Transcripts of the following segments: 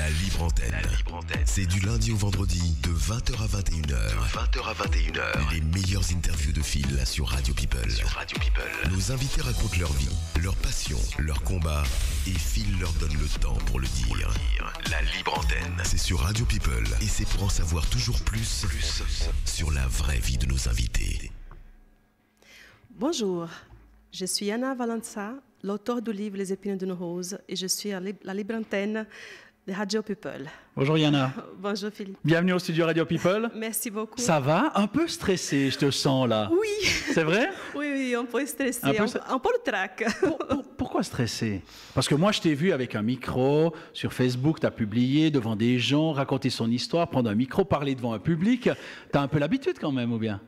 La libre antenne. C'est du lundi au vendredi de 20h à 21h. Les meilleures interviews de Phil sur Radio People. Nos invités racontent leur vie, leur passion, leur combat et Phil leur donne le temps pour le dire. La libre antenne, c'est sur Radio People et c'est pour en savoir toujours plus sur la vraie vie de nos invités. Bonjour, je suis Anna Valenza, l'auteur du livre Les épines d'une rose et je suis à la libre antenne de Radio People. Bonjour Yana. Bonjour Philippe. Bienvenue au studio Radio People. Merci beaucoup. Ça va? Un peu stressé, je te sens là. Oui. C'est vrai? Oui, un peu stressé, un peu le trac. Pourquoi stressé? Parce que moi je t'ai vu avec un micro, sur Facebook, tu as publié devant des gens, raconter son histoire, prendre un micro, parler devant un public. Tu as un peu l'habitude quand même, ou bien?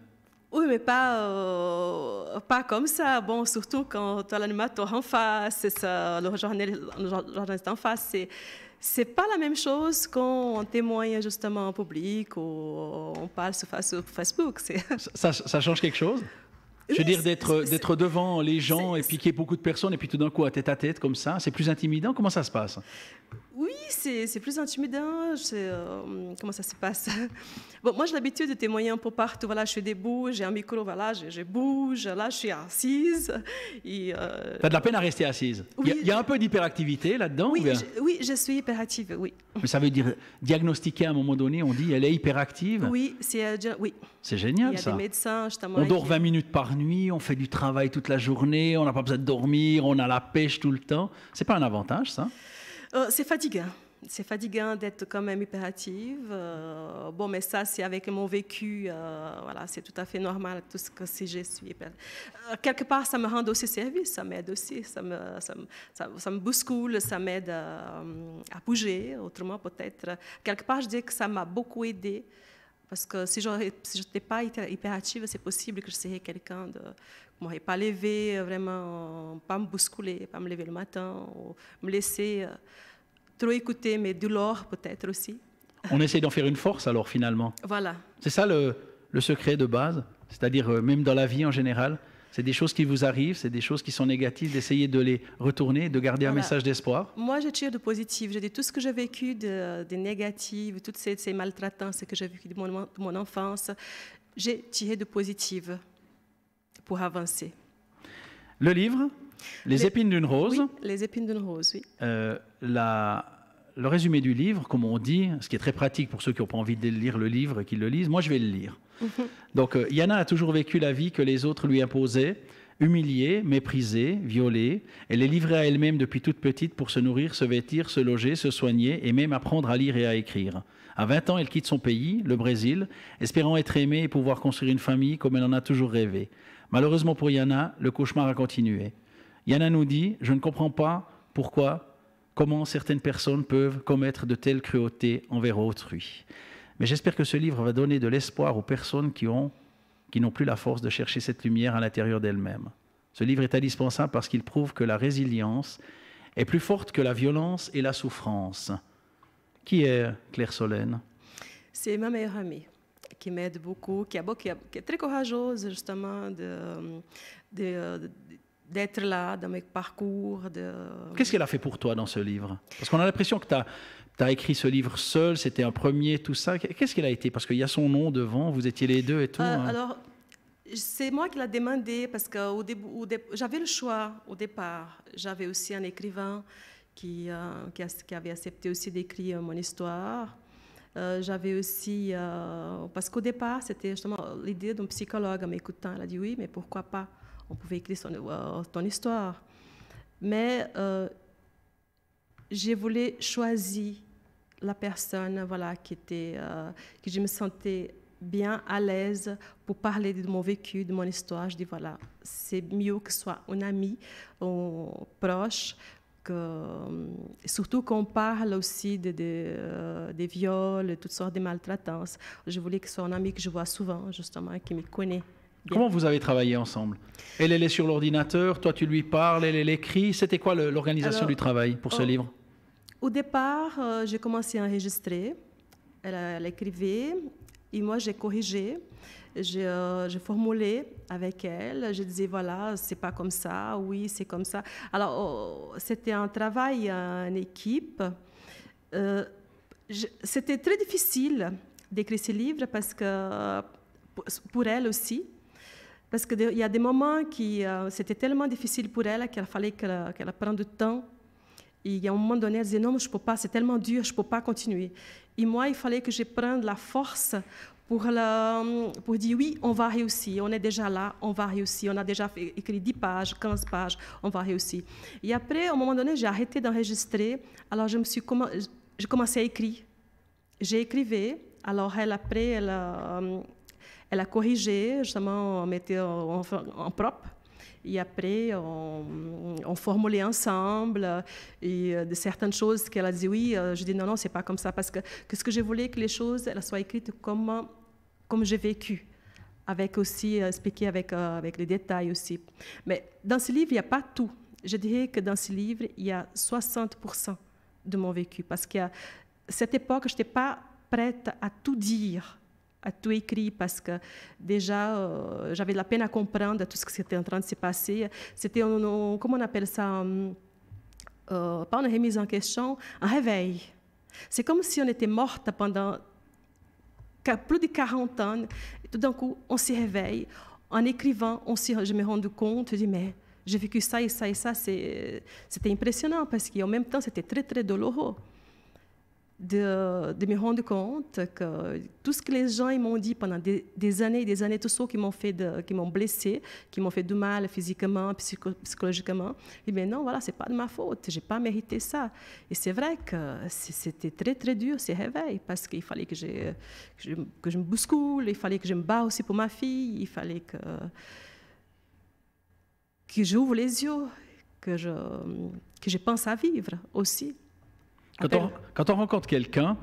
Oui, mais pas comme ça. Bon, surtout quand tu as l'animateur en face, le journaliste en face, c'est pas la même chose quand on témoigne justement en public ou on parle sur Facebook. Ça change quelque chose? Je veux dire, d'être devant les gens et puis qu'il y ait beaucoup de personnes et puis tout d'un coup, à tête comme ça, c'est plus intimidant? Comment ça se passe? Oui, c'est plus intimidant. Comment ça se passe? Bon, moi, j'ai l'habitude de témoigner un peu partout. Voilà, je suis debout, j'ai un micro, voilà, je bouge. Là, je suis assise. Tu as de la peine à rester assise? Oui, il y a un peu d'hyperactivité là-dedans? Oui, oui, je suis hyperactive, oui. Mais ça veut dire diagnostiquer à un moment donné, on dit elle est hyperactive? Oui, oui. C'est génial, ça. Il y a des médecins, justement. On dort 20 minutes par nuit, on fait du travail toute la journée, on n'a pas besoin de dormir, on a la pêche tout le temps. C'est pas un avantage, ça? C'est fatigant. C'est fatigant d'être quand même hyperactive. Bon, mais ça, c'est avec mon vécu. Voilà, c'est tout à fait normal, tout ce que si je suis hyperactive. Quelque part, ça me rend aussi service, ça m'aide aussi. Ça me bouscule, ça m'aide à bouger. Autrement, peut-être. Quelque part, je dis que ça m'a beaucoup aidé. Parce que si je n'étais pas hyperactive, c'est possible que je serais quelqu'un de... Je ne m'aurais pas levé, vraiment, pas me bousculer, pas me lever le matin, ou me laisser trop écouter mes douleurs, peut-être aussi. On essaie d'en faire une force, alors, finalement. Voilà. C'est ça le secret de base? C'est-à-dire, même dans la vie en général, c'est des choses qui vous arrivent, c'est des choses qui sont négatives, d'essayer de les retourner, de garder un message d'espoir? Moi, je tire de positif. Je dis tout ce que j'ai vécu de négatif, toutes ces maltraitances que j'ai vécues de mon enfance, j'ai tiré de positif pour avancer. Le livre, Les épines d'une rose. Oui, Les épines d'une rose, oui. Le résumé du livre, comme on dit, ce qui est très pratique pour ceux qui n'ont pas envie de lire le livre, qu'ils le lisent, moi je vais le lire. Donc Yana a toujours vécu la vie que les autres lui imposaient, humiliée, méprisée, violée. Elle est livrée à elle-même depuis toute petite pour se nourrir, se vêtir, se loger, se soigner et même apprendre à lire et à écrire. À 20 ans, elle quitte son pays, le Brésil, espérant être aimée et pouvoir construire une famille comme elle en a toujours rêvé. Malheureusement pour Yana, le cauchemar a continué. Yana nous dit « Je ne comprends pas comment certaines personnes peuvent commettre de telles cruautés envers autrui. » Mais j'espère que ce livre va donner de l'espoir aux personnes qui n'ont plus la force de chercher cette lumière à l'intérieur d'elles-mêmes. Ce livre est indispensable parce qu'il prouve que la résilience est plus forte que la violence et la souffrance. Qui est Claire Solène? C'est ma meilleure amie qui m'aide beaucoup, qui est très courageuse justement d'être là dans mes parcours. Qu'est-ce qu'elle a fait pour toi dans ce livre? Parce qu'on a l'impression que tu as écrit ce livre seul, c'était un premier, tout ça. Qu'est-ce qu'elle a été? Parce qu'il y a son nom devant, vous étiez les deux et tout. Alors, c'est moi qui l'ai demandé parce que j'avais le choix au départ. J'avais aussi un écrivain qui avait accepté aussi d'écrire mon histoire. J'avais aussi... parce qu'au départ, c'était justement l'idée d'un psychologue en m'écoutant. Elle a dit oui, mais pourquoi pas? On pouvait écrire ton histoire. Mais j'ai voulu choisir la personne voilà, que je me sentais bien à l'aise pour parler de mon vécu, de mon histoire. Je dis voilà, c'est mieux que ce soit un ami, proche, surtout qu'on parle aussi des viols, de toutes sortes de maltraitances. Je voulais que ce soit un ami que je vois souvent, justement, qui me connaît. Bien. Comment vous avez travaillé ensemble? Elle est sur l'ordinateur, toi tu lui parles, elle écrit. C'était quoi l'organisation du travail pour ce livre? Au départ, j'ai commencé à enregistrer. Elle écrivait et moi j'ai corrigé. Je formulais avec elle. Je disais voilà, c'est pas comme ça. Oui, c'est comme ça. Alors c'était un travail en équipe. C'était très difficile d'écrire ce livre parce que, pour elle aussi, parce qu'il y a des moments qui c'était tellement difficile pour elle qu'il fallait qu'elle prenne du temps. Et il y a un moment donné, elle disait non, je ne peux pas, c'est tellement dur, je ne peux pas continuer. Et moi, il fallait que je prenne la force pour dire oui, on va réussir, on est déjà là, on va réussir, on a déjà écrit 10 pages, 15 pages, on va réussir. Et après, à un moment donné, j'ai arrêté d'enregistrer, alors j'ai commencé à écrire. J'ai écrivé, alors elle a corrigé, justement, on mettait en propre. Et après, on formulait ensemble et de certaines choses qu'elle a dit oui. Je dis non, c'est pas comme ça parce que ce que je voulais que les choses elles soient écrites comme j'ai vécu, avec aussi expliqué avec les détails aussi. Mais dans ce livre, il n'y a pas tout. Je dirais que dans ce livre, il y a 60% de mon vécu parce qu'à cette époque, je n'étais pas prête à tout dire, à tout écrire parce que déjà, j'avais de la peine à comprendre tout ce qui était en train de se passer. C'était, comment on appelle ça, pas une remise en question, un réveil. C'est comme si on était morte pendant plus de 40 ans. Et tout d'un coup, on se réveille. En écrivant, je me rends compte, je dis, mais j'ai vécu ça et ça et ça. C'était impressionnant parce qu'en même temps, c'était très, très douloureux. De me rendre compte que tout ce que les gens m'ont dit pendant des années et des années, tous ceux qui m'ont blessé, qui m'ont fait du mal physiquement, psychologiquement, et bien non, voilà, c'est pas de ma faute, j'ai pas mérité ça. Et c'est vrai que c'était très très dur ce réveil parce qu'il fallait que je me bouscule, il fallait que je me bats aussi pour ma fille, il fallait que j'ouvre les yeux, que je pense à vivre aussi. Quand on rencontre quelqu'un,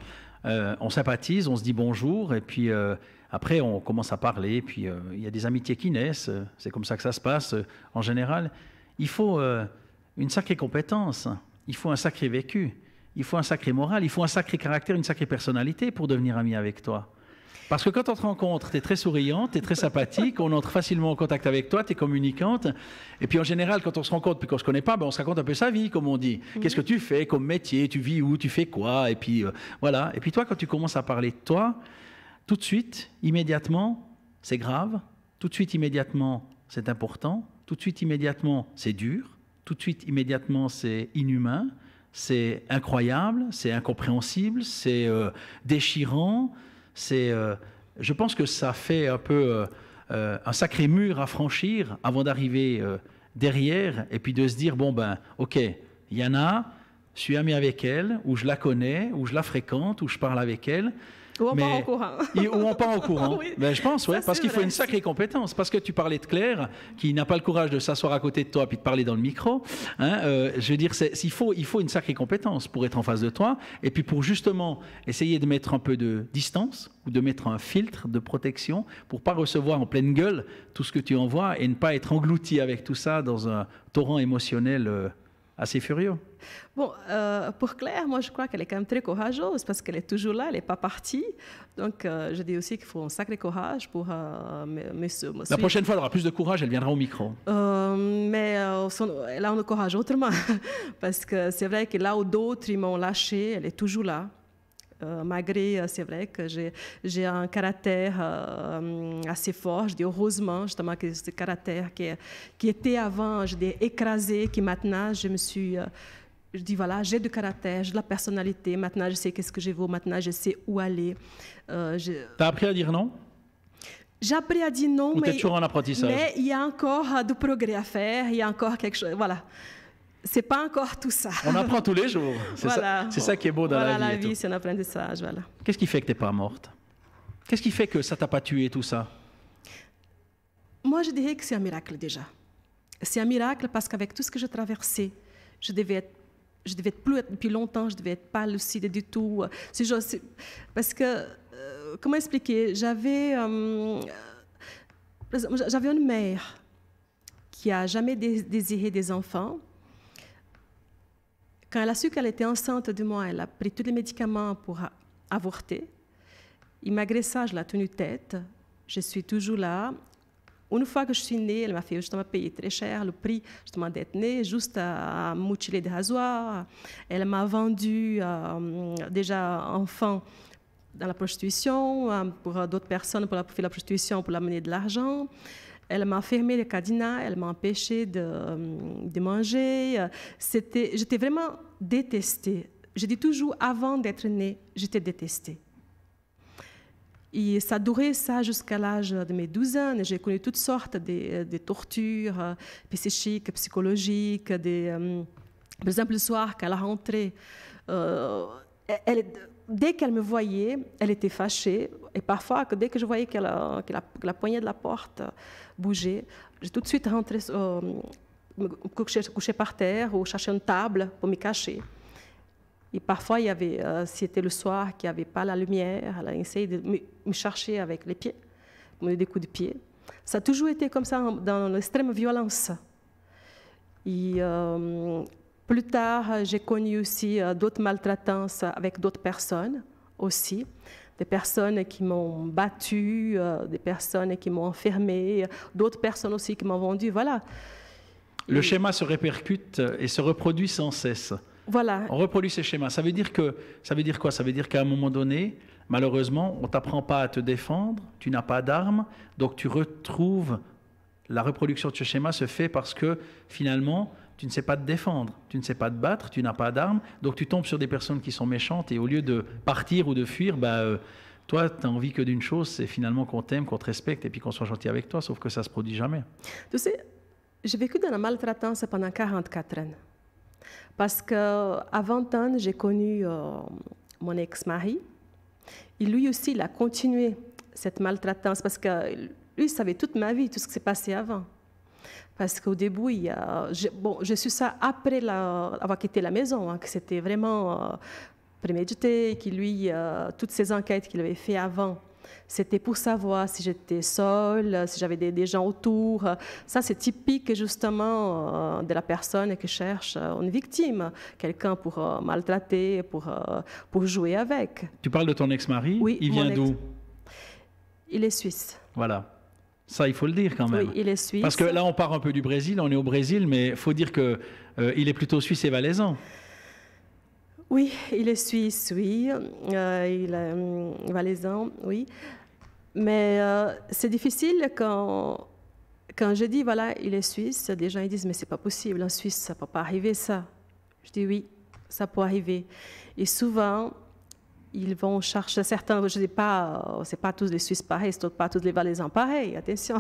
on sympathise, on se dit bonjour, et puis après on commence à parler, et puis il y a des amitiés qui naissent, c'est comme ça que ça se passe en général. Il faut une sacrée compétence, il faut un sacré vécu, il faut un sacré moral, il faut un sacré caractère, une sacrée personnalité pour devenir ami avec toi. Parce que quand on te rencontre, tu es très souriante, tu es très sympathique, on entre facilement en contact avec toi, tu es communicante. Et puis en général, quand on se rencontre puis qu'on ne se connaît pas, on se raconte un peu sa vie, comme on dit. Qu'est-ce que tu fais comme métier, tu vis où, tu fais quoi, et puis voilà. Et puis toi, quand tu commences à parler de toi, tout de suite, immédiatement, c'est grave. Tout de suite, immédiatement, c'est important. Tout de suite, immédiatement, c'est dur. Tout de suite, immédiatement, c'est inhumain. C'est incroyable, c'est incompréhensible, c'est déchirant. Je pense que ça fait un peu un sacré mur à franchir avant d'arriver derrière et puis de se dire, bon ben, ok, Yana, je suis ami avec elle, ou je la connais, ou je la fréquente, ou je parle avec elle. Ou on part en courant. Ou on part en courant. Oui. Ben, je pense, ouais, parce qu'il faut une sacrée compétence. Parce que tu parlais de Claire, qui n'a pas le courage de s'asseoir à côté de toi et de parler dans le micro. Hein, je veux dire, il faut une sacrée compétence pour être en face de toi. Et puis pour justement essayer de mettre un peu de distance ou de mettre un filtre de protection pour ne pas recevoir en pleine gueule tout ce que tu envoies et ne pas être englouti avec tout ça dans un torrent émotionnel assez furieux. Bon, pour Claire, moi, je crois qu'elle est quand même très courageuse parce qu'elle est toujours là, elle n'est pas partie. Donc, je dis aussi qu'il faut un sacré courage pour me suivre. La prochaine fois, elle aura plus de courage, elle viendra au micro. Mais elle a un courage autrement parce que c'est vrai que là où d'autres m'ont lâché, elle est toujours là. Malgré, c'est vrai que j'ai un caractère assez fort, je dis heureusement justement que ce caractère qui était avant, je dis écrasé, qui maintenant je dis voilà, j'ai du caractère, j'ai de la personnalité, maintenant je sais qu'est-ce que je veux, maintenant je sais où aller. T'as appris à dire non? J'ai appris à dire non, mais toujours en apprentissage. Mais il y a encore du progrès à faire, il y a encore quelque chose, voilà. C'est pas encore tout ça. On apprend tous les jours. C'est ça qui est beau dans la vie. La vie, c'est un apprentissage. Voilà. Qu'est-ce qui fait que tu n'es pas morte? Qu'est-ce qui fait que ça t'a pas tué, tout ça? Moi, je dirais que c'est un miracle déjà. C'est un miracle parce qu'avec tout ce que j'ai traversé, je devais être plus depuis longtemps, je devais être pas lucide du tout. Parce que, comment expliquer? J'avais une mère qui a jamais désiré des enfants. Quand elle a su qu'elle était enceinte de moi, elle a pris tous les médicaments pour avorter. Et malgré ça, je l'ai tenue tête. Je suis toujours là. une fois que je suis née, elle m'a fait justement payer très cher le prix justement d'être née, juste à mutiler des rasoirs. Elle m'a vendu déjà enfant dans la prostitution, pour d'autres personnes, pour faire la prostitution, pour l'amener de l'argent. Elle m'a fermé les cadenas, elle m'a empêché de manger. J'étais vraiment détestée. Je dis toujours, avant d'être née, j'étais détestée. Et ça durait ça jusqu'à l'âge de mes 12 ans. J'ai connu toutes sortes de tortures psychiques, psychologiques. Par exemple, le soir, qu'à la rentrée, dès qu'elle me voyait, elle était fâchée. Et parfois, dès que je voyais que la poignée de la porte bougeait, j'ai tout de suite rentré, me couché par terre ou chercher une table pour me cacher. Et parfois, il y avait, si c'était le soir, qu'il n'y avait pas la lumière, elle a essayé de me chercher avec les pieds, me donner des coups de pied. Ça a toujours été comme ça, dans l'extrême violence. Et plus tard, j'ai connu aussi d'autres maltraitances avec d'autres personnes aussi. Des personnes qui m'ont battue, des personnes qui m'ont enfermée, d'autres personnes aussi qui m'ont vendue, voilà. Le schéma se répercute et se reproduit sans cesse. Voilà. On reproduit ces schémas. Ça veut dire quoi? Ça veut dire qu'à un moment donné, malheureusement, on ne t'apprend pas à te défendre, tu n'as pas d'armes, donc tu retrouves... La reproduction de ce schéma se fait parce que, finalement, tu ne sais pas te défendre, tu ne sais pas te battre, tu n'as pas d'armes, donc tu tombes sur des personnes qui sont méchantes et au lieu de partir ou de fuir, toi, tu n'as envie que d'une chose, c'est finalement qu'on t'aime, qu'on te respecte et puis qu'on soit gentil avec toi, sauf que ça ne se produit jamais. Tu sais, j'ai vécu dans la maltraitance pendant 44 ans. Parce qu'à 20 ans, j'ai connu mon ex-mari. Et lui aussi, il a continué cette maltraitance parce que lui, il savait toute ma vie, tout ce qui s'est passé avant. Parce qu'au début, je suis ça après avoir quitté la maison, hein, que c'était vraiment prémédité, que lui, toutes ces enquêtes qu'il avait fait avant, c'était pour savoir si j'étais seule, si j'avais des gens autour. Ça, c'est typique justement de la personne qui cherche une victime, quelqu'un pour maltraiter, pour jouer avec. Tu parles de ton ex-mari? Oui. Il vient d'où? Il est suisse. Voilà. Ça, il faut le dire quand même. Oui, il est suisse. Parce que là, on part un peu du Brésil, on est au Brésil, mais il faut dire qu'il est plutôt suisse et valaisan. Oui, il est suisse, oui. Il est valaisan, oui. Mais c'est difficile quand je dis, voilà, il est suisse, des gens ils disent, mais c'est pas possible, en Suisse, ça peut pas arriver, ça. Je dis, oui, ça peut arriver. Et souvent, ils vont chercher certains, je dis pas, c'est pas tous les Suisses pareils, c'est pas tous les Valaisans pareils, attention.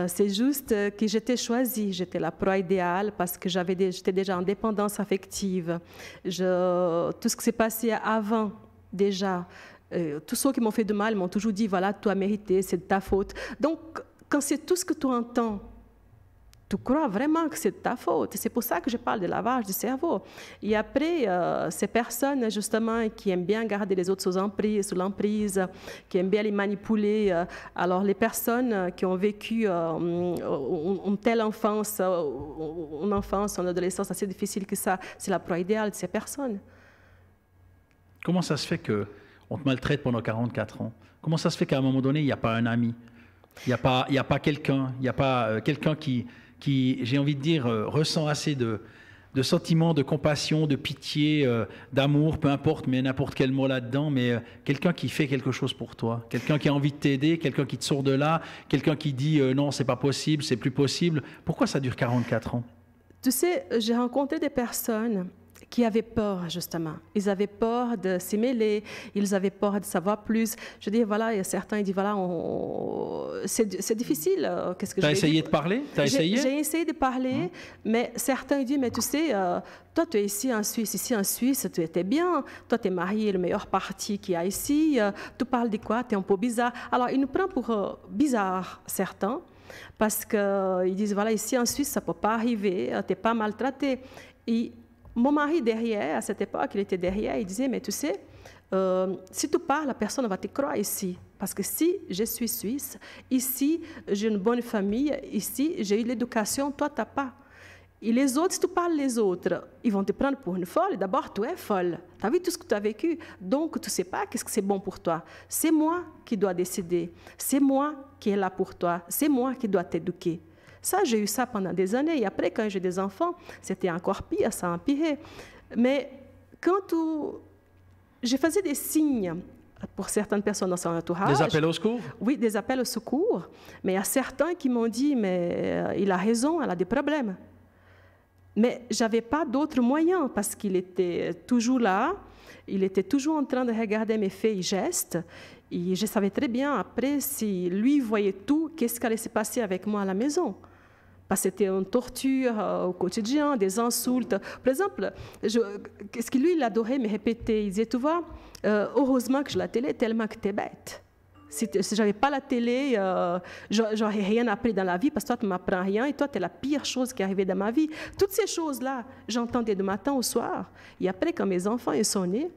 C'est juste que j'étais choisie, j'étais la proie idéale parce que j'étais déjà en dépendance affective. Tout ce qui s'est passé avant, déjà, tous ceux qui m'ont fait de mal m'ont toujours dit, voilà, tu as mérité, c'est de ta faute. Donc, quand c'est tout ce que tu entends, tu crois vraiment que c'est de ta faute. C'est pour ça que je parle de lavage du cerveau. Et après, ces personnes, justement, qui aiment bien garder les autres sous l'emprise, qui aiment bien les manipuler, alors les personnes qui ont vécu une telle enfance, une enfance, une adolescence assez difficile que ça, c'est la proie idéale de ces personnes. Comment ça se fait qu'on te maltraite pendant 44 ans? Comment ça se fait qu'à un moment donné, il n'y a pas un ami? Il n'y a pas quelqu'un, il n'y a pas quelqu'un qui, j'ai envie de dire, ressent assez de sentiments, de compassion, de pitié, d'amour, peu importe, mais n'importe quel mot là-dedans, mais quelqu'un qui fait quelque chose pour toi, quelqu'un qui a envie de t'aider, quelqu'un qui te sort de là, quelqu'un qui dit non, c'est pas possible, c'est plus possible. Pourquoi ça dure 44 ans? Tu sais, j'ai rencontré des personnes qui avaient peur, justement. Ils avaient peur de s'y mêler, ils avaient peur de savoir plus. Je dis, voilà, il y a certains, ils disent, voilà, c'est difficile. Qu'est-ce que tu as essayé de parler? J'ai essayé de parler, mais certains disent, mais tu sais, toi, tu es ici en Suisse, tu étais bien. Toi, tu es marié, le meilleur parti qu'il y a ici. Tu parles de quoi? Tu es un peu bizarre. Alors, ils nous prennent pour bizarres, certains, parce qu'ils disent, voilà, ici en Suisse, ça ne peut pas arriver, tu n'es pas maltraité. Et mon mari, derrière, à cette époque, il était derrière, il disait, mais tu sais, si tu parles, la personne va te croire ici. Parce que si je suis suisse, ici, j'ai une bonne famille, ici, j'ai eu l'éducation, toi, tu n'as pas. Et les autres, si tu parles les autres, ils vont te prendre pour une folle. D'abord, tu es folle. Tu as vu tout ce que tu as vécu. Donc, tu ne sais pas qu'est-ce que c'est bon pour toi. C'est moi qui dois décider. C'est moi qui est là pour toi. C'est moi qui dois t'éduquer. Ça, j'ai eu ça pendant des années. Et après, quand j'ai des enfants, c'était encore pire, ça a empiré. Mais j'ai fait des signes pour certaines personnes dans son entourage. Des appels au secours? Oui, des appels au secours. Mais il y a certains qui m'ont dit, mais il a raison, elle a des problèmes. Mais je n'avais pas d'autres moyens parce qu'il était toujours là, il était toujours en train de regarder mes faits et gestes. Et je savais très bien après, si lui voyait tout, qu'est-ce qui allait se passer avec moi à la maison. Parce que c'était une torture au quotidien, des insultes. Par exemple, qu'est-ce que lui, il adorait me répéter. Il disait, tu vois, heureusement que j'ai la télé, tellement que tu es bête. Si je n'avais pas la télé, j'aurais rien appris dans la vie parce que toi, tu ne m'apprends rien et toi, tu es la pire chose qui est arrivée dans ma vie. Toutes ces choses-là, j'entendais de matin au soir. Et après, quand mes enfants sont nés,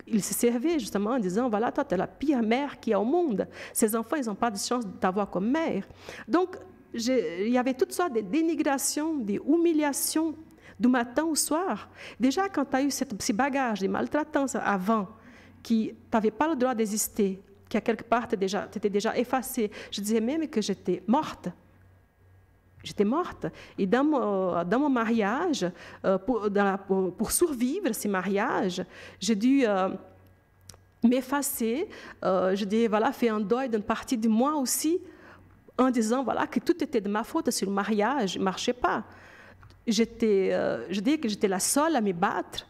ils se servaient justement en disant, voilà, toi, tu es la pire mère qu'il y a au monde. Ces enfants, ils n'ont pas de chance de t'avoir comme mère. Donc, il y avait toutes sortes de dénigrations, des humiliations du matin au soir. Déjà, quand tu as eu ces bagages, des maltraitances avant, qui n'avaient pas le droit d'exister, qui à quelque part t'étais déjà effacée, je disais même que j'étais morte. J'étais morte. Et dans mon mariage, pour survivre ce mariage, j'ai dû m'effacer. Je dis, voilà, faire un deuil d'une partie de moi aussi, en disant voilà, que tout était de ma faute si le mariage ne marchait pas. Je dis que j'étais la seule à me battre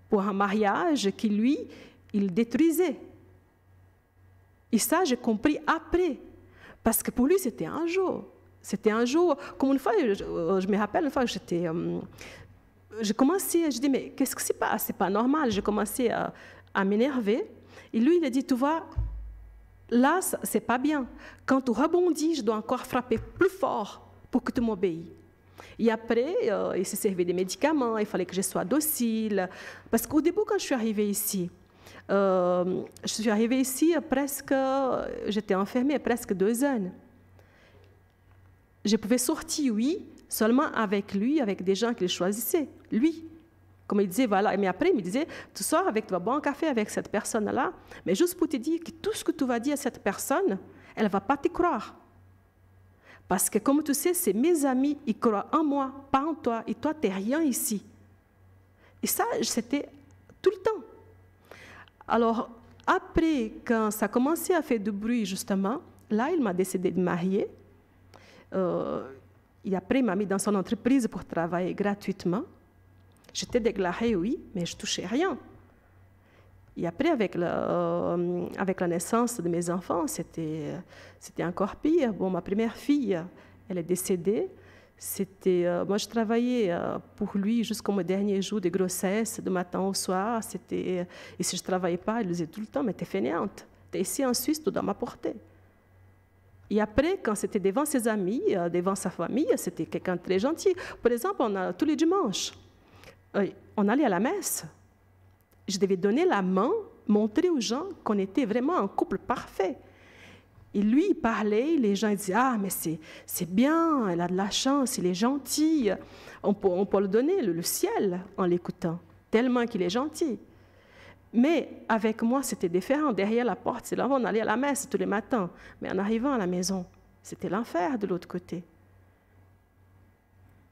pour un mariage qui, lui, il détruisait. Et ça, j'ai compris après. Parce que pour lui, c'était un jour. C'était un jour, comme une fois, je me rappelle, une fois, j'ai commencé, je dis, mais qu'est-ce qui se passe? C'est pas normal. J'ai commencé à m'énerver. Et lui, il a dit, tu vois, là, c'est pas bien. Quand tu rebondis, je dois encore frapper plus fort pour que tu m'obéis. Et après, il se servait des médicaments, il fallait que je sois docile. Parce qu'au début, quand je suis arrivée ici, j'étais enfermée presque 2 ans. Je pouvais sortir, oui, seulement avec lui, avec des gens qu'il choisissait, lui. Comme il disait, voilà, mais après, il me disait, tu sors avec, tu vas boire un café avec cette personne-là, mais juste pour te dire que tout ce que tu vas dire à cette personne, elle ne va pas te croire. Parce que, comme tu sais, c'est mes amis, ils croient en moi, pas en toi, et toi, tu n'es rien ici. Et ça, c'était tout le temps. Alors, après, quand ça a commencé à faire du bruit, justement, là, il m'a décidé de marier. Et après, il m'a mis dans son entreprise pour travailler gratuitement. J'étais déclarée, oui, mais je ne touchais rien. Et après, avec la naissance de mes enfants, c'était encore pire. Bon, ma première fille, elle est décédée. Moi, je travaillais pour lui jusqu'au mon dernier jour de grossesse, de matin au soir. Et si je ne travaillais pas, il disait tout le temps, mais tu es fainéante. Tu es ici en Suisse, tu dois m'apporter. Et après, quand c'était devant ses amis, devant sa famille, c'était quelqu'un de très gentil. Par exemple, tous les dimanches, on allait à la messe. Je devais donner la main, montrer aux gens qu'on était vraiment un couple parfait. Et lui, il parlait, les gens disaient « Ah, mais c'est bien, elle a de la chance, il est gentil. » On peut le donner, le ciel, en l'écoutant, tellement qu'il est gentil. Mais avec moi, c'était différent. Derrière la porte, c'est là où on allait à la messe tous les matins. Mais en arrivant à la maison, c'était l'enfer de l'autre côté.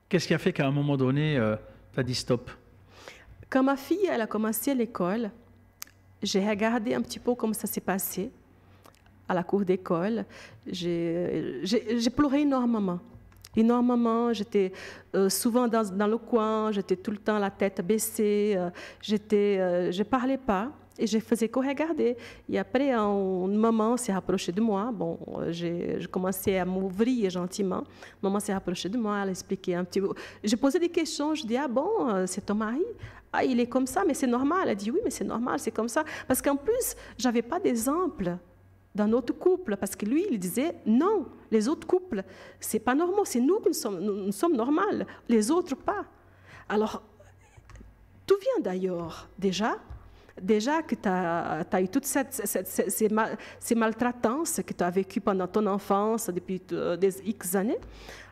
Qu'est-ce qui a fait qu'à un moment donné, tu as dit stop? Quand ma fille elle a commencé l'école, j'ai regardé un petit peu comment ça s'est passé à la cour d'école. J'ai pleuré énormément. Énormément, j'étais souvent dans le coin, j'étais tout le temps la tête baissée, je ne parlais pas et je faisais que regarder. Et après, un moment s'est rapproché de moi. Bon, j'ai commencé à m'ouvrir gentiment. Maman s'est rapprochée de moi, elle a expliqué un petit peu. J'ai posé des questions, je dis, ah bon, c'est ton mari? Ah, il est comme ça, mais c'est normal. Elle a dit, oui, mais c'est normal, c'est comme ça. Parce qu'en plus, je n'avais pas d'exemple dans notre couple, parce que lui, il disait, non, les autres couples, c'est pas normal, c'est nous qui nous sommes normales, les autres pas. Alors, tout vient d'ailleurs, déjà que tu as eu toutes ces maltraitances que tu as vécues pendant ton enfance, depuis des X années.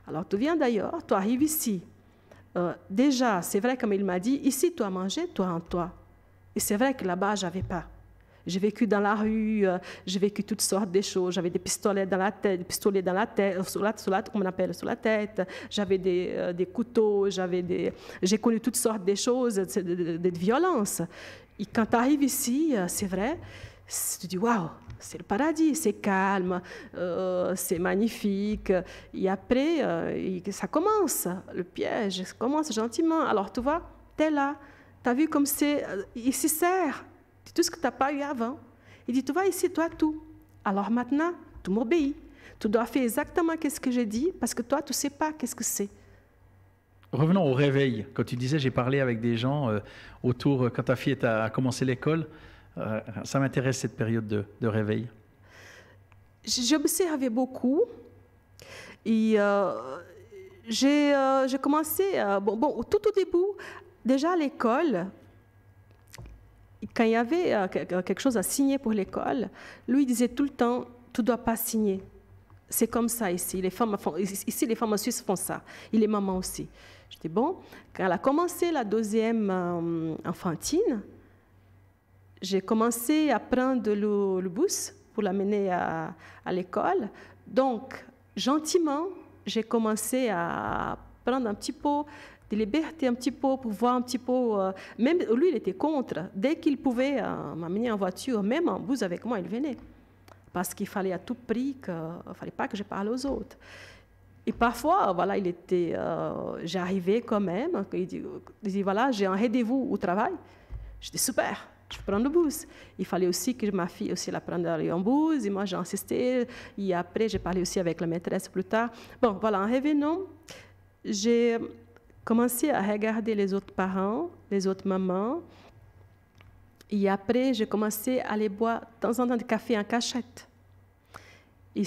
Alors, tout vient d'ailleurs, tu arrives ici. Déjà, c'est vrai, comme il m'a dit, ici, tu as mangé, toi en toi. Et c'est vrai que là-bas, je n'avais pas. J'ai vécu dans la rue, j'ai vécu toutes sortes de choses. J'avais des pistolets dans la tête, sur la tête. J'avais des couteaux, j'ai connu toutes sortes de choses, de violences. Et quand tu arrives ici, c'est vrai, tu te dis waouh, c'est le paradis, c'est calme, c'est magnifique. Et après, ça commence, le piège, ça commence gentiment. Alors tu vois, tu es là, tu as vu comme il s'y sert. Tout ce que tu n'as pas eu avant. Il dit, tu vois ici, toi, tout. Alors maintenant, tu m'obéis. Tu dois faire exactement ce que j'ai dit, parce que toi, tu ne sais pas qu'est-ce que c'est. Revenons au réveil. Quand tu disais, j'ai parlé avec des gens autour, quand ta fille a commencé l'école, ça m'intéresse cette période de réveil. J'observais beaucoup. Et j'ai commencé, tout au début, déjà à l'école, quand il y avait quelque chose à signer pour l'école, lui disait tout le temps, tu ne dois pas signer. C'est comme ça ici. Les femmes en Suisse font ça. Et les mamans aussi. Je dis, bon, quand elle a commencé la deuxième enfantine, j'ai commencé à prendre le bus pour l'amener à l'école. Donc, gentiment, j'ai commencé à prendre un petit peu de liberté, un petit peu, pour voir un petit peu. Même lui, il était contre. Dès qu'il pouvait m'amener en voiture, même en bus avec moi, il venait. Parce qu'il fallait à tout prix qu'il ne fallait pas que je parle aux autres. Et parfois, voilà, j'arrivais quand même. Il dit, voilà, j'ai un rendez-vous au travail. Je dis, super, je prends le bus. Il fallait aussi que ma fille aussi la prenne en bus. Et moi, j'ai insisté. Et après, j'ai parlé aussi avec la maîtresse plus tard. Bon, voilà, en revenant, j'ai commencé à regarder les autres parents, les autres mamans. Et après, j'ai commencé à aller boire de temps en temps du café en cachette. Et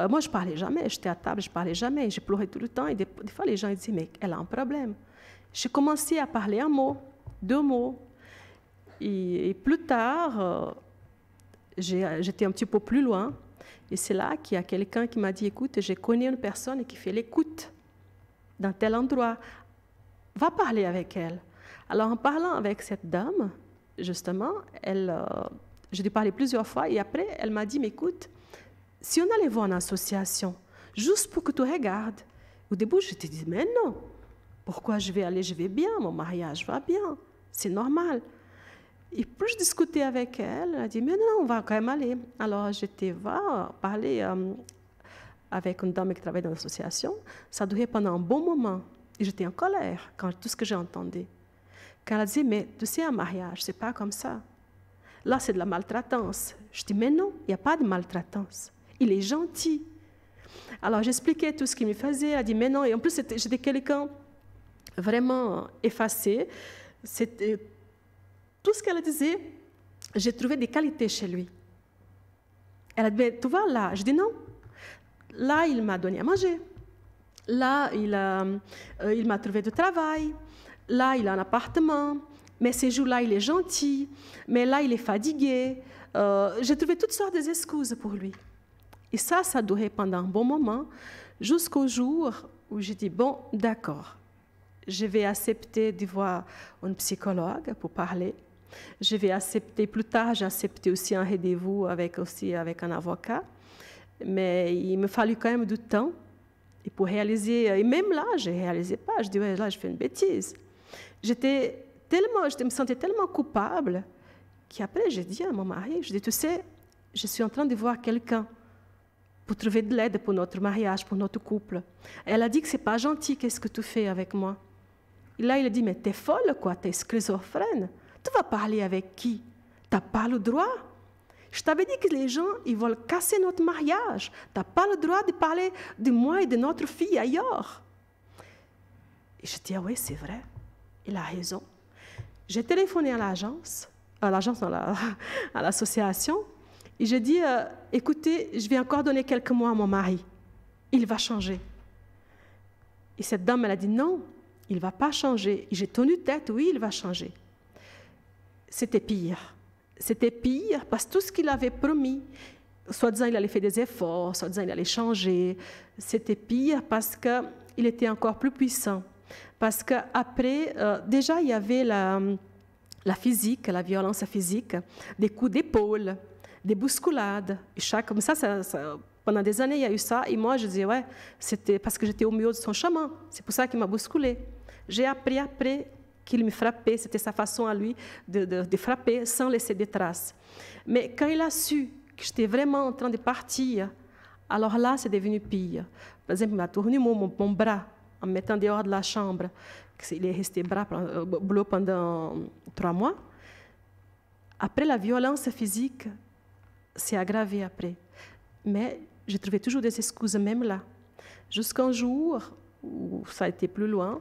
moi, je ne parlais jamais. J'étais à table, je ne parlais jamais. Je pleurais tout le temps. Et des fois, les gens disaient, mais elle a un problème. J'ai commencé à parler un mot, 2 mots. Et plus tard, j'étais un petit peu plus loin. Et c'est là qu'il y a quelqu'un qui m'a dit, écoute, j'ai connu une personne qui fait l'écoute dans tel endroit. Va parler avec elle. Alors, en parlant avec cette dame, justement, je lui ai parlé plusieurs fois. Et après, elle m'a dit, mais écoute, si on allait voir une association, juste pour que tu regardes. Au début, je te dis, mais non, pourquoi je vais aller? Je vais bien, mon mariage va bien, c'est normal. Et plus je discutais avec elle, elle a dit, mais non, on va quand même aller. Alors, j'étais parler avec une dame qui travaille dans l'association. Ça durait pendant un bon moment. Et j'étais en colère quand tout ce que j'ai entendu. Quand elle disait, mais tu sais, un mariage, c'est pas comme ça. Là, c'est de la maltraitance. Je dis, mais non, il n'y a pas de maltraitance. Il est gentil. Alors, j'expliquais tout ce qu'il me faisait. Elle a dit, mais non. Et en plus, j'étais quelqu'un vraiment effacé. Tout ce qu'elle disait, j'ai trouvé des qualités chez lui. Elle a dit, tu vois, là. Je dis, non. Là, il m'a donné à manger. Là, il m'a trouvé du travail. Là, il a un appartement. Mais ces jours-là, il est gentil. Mais là, il est fatigué. J'ai trouvé toutes sortes d'excuses pour lui. Et ça durait pendant un bon moment, jusqu'au jour où j'ai dit, bon, d'accord, je vais accepter de voir un psychologue pour parler. Je vais accepter, plus tard, j'ai accepté aussi un rendez-vous avec un avocat. Mais il me fallut quand même du temps et pour réaliser. Et même là, je ne réalisais pas. Je dis, ouais, là, je fais une bêtise. Je me sentais tellement coupable qu'après, j'ai dit à mon mari, je dis, tu sais, je suis en train de voir quelqu'un pour trouver de l'aide pour notre mariage, pour notre couple. Elle a dit que ce n'est pas gentil, qu'est-ce que tu fais avec moi? Et là, il a dit, mais t'es folle, quoi, t'es schizophrène. Tu vas parler avec qui? Tu n'as pas le droit. Je t'avais dit que les gens, ils veulent casser notre mariage. Tu n'as pas le droit de parler de moi et de notre fille ailleurs. Et je dis, ah oui, c'est vrai. Il a raison. J'ai téléphoné à l'association, et j'ai dit, écoutez, je vais encore donner quelques mois à mon mari. Il va changer. Et cette dame, elle a dit, non, il ne va pas changer. Et j'ai tenu tête, oui, il va changer. C'était pire. C'était pire parce que tout ce qu'il avait promis, soit disant il allait faire des efforts, soit disant il allait changer, c'était pire parce qu'il était encore plus puissant. Parce qu'après, déjà, il y avait la physique, la violence physique, des coups d'épaule, des bousculades. Comme ça, pendant des années, il y a eu ça. Et moi, je disais, ouais, c'était parce que j'étais au milieu de son chemin. C'est pour ça qu'il m'a bousculée. J'ai appris après qu'il me frappait. C'était sa façon à lui de frapper sans laisser des traces. Mais quand il a su que j'étais vraiment en train de partir, alors là, c'est devenu pire. Par exemple, il m'a tourné mon bras en me mettant dehors de la chambre. Il est resté bleu pendant 3 mois. Après, la violence physique s'est aggravée après. Mais j'ai trouvé toujours des excuses, même là. Jusqu'un jour, où ça a été plus loin,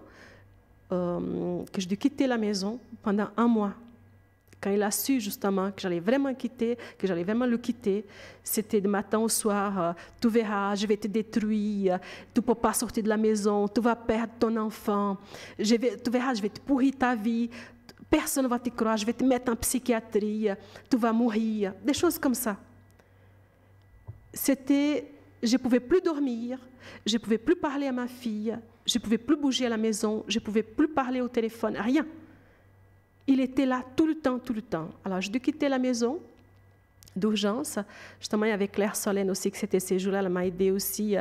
que j'ai dû quitter la maison pendant 1 mois. Quand il a su justement que j'allais vraiment quitter, que j'allais vraiment le quitter, c'était du matin au soir, tu verras, je vais te détruire, tu ne peux pas sortir de la maison, tu vas perdre ton enfant, tu verras, je vais te pourrir ta vie, personne ne va te croire, je vais te mettre en psychiatrie, tu vas mourir, des choses comme ça. Je ne pouvais plus dormir, je ne pouvais plus parler à ma fille, je ne pouvais plus bouger à la maison, je ne pouvais plus parler au téléphone, rien. Il était là tout le temps, tout le temps. Alors, je dû quitter la maison d'urgence. Justement, avec Claire Solène aussi, que c'était ces jours-là, elle m'a aidé aussi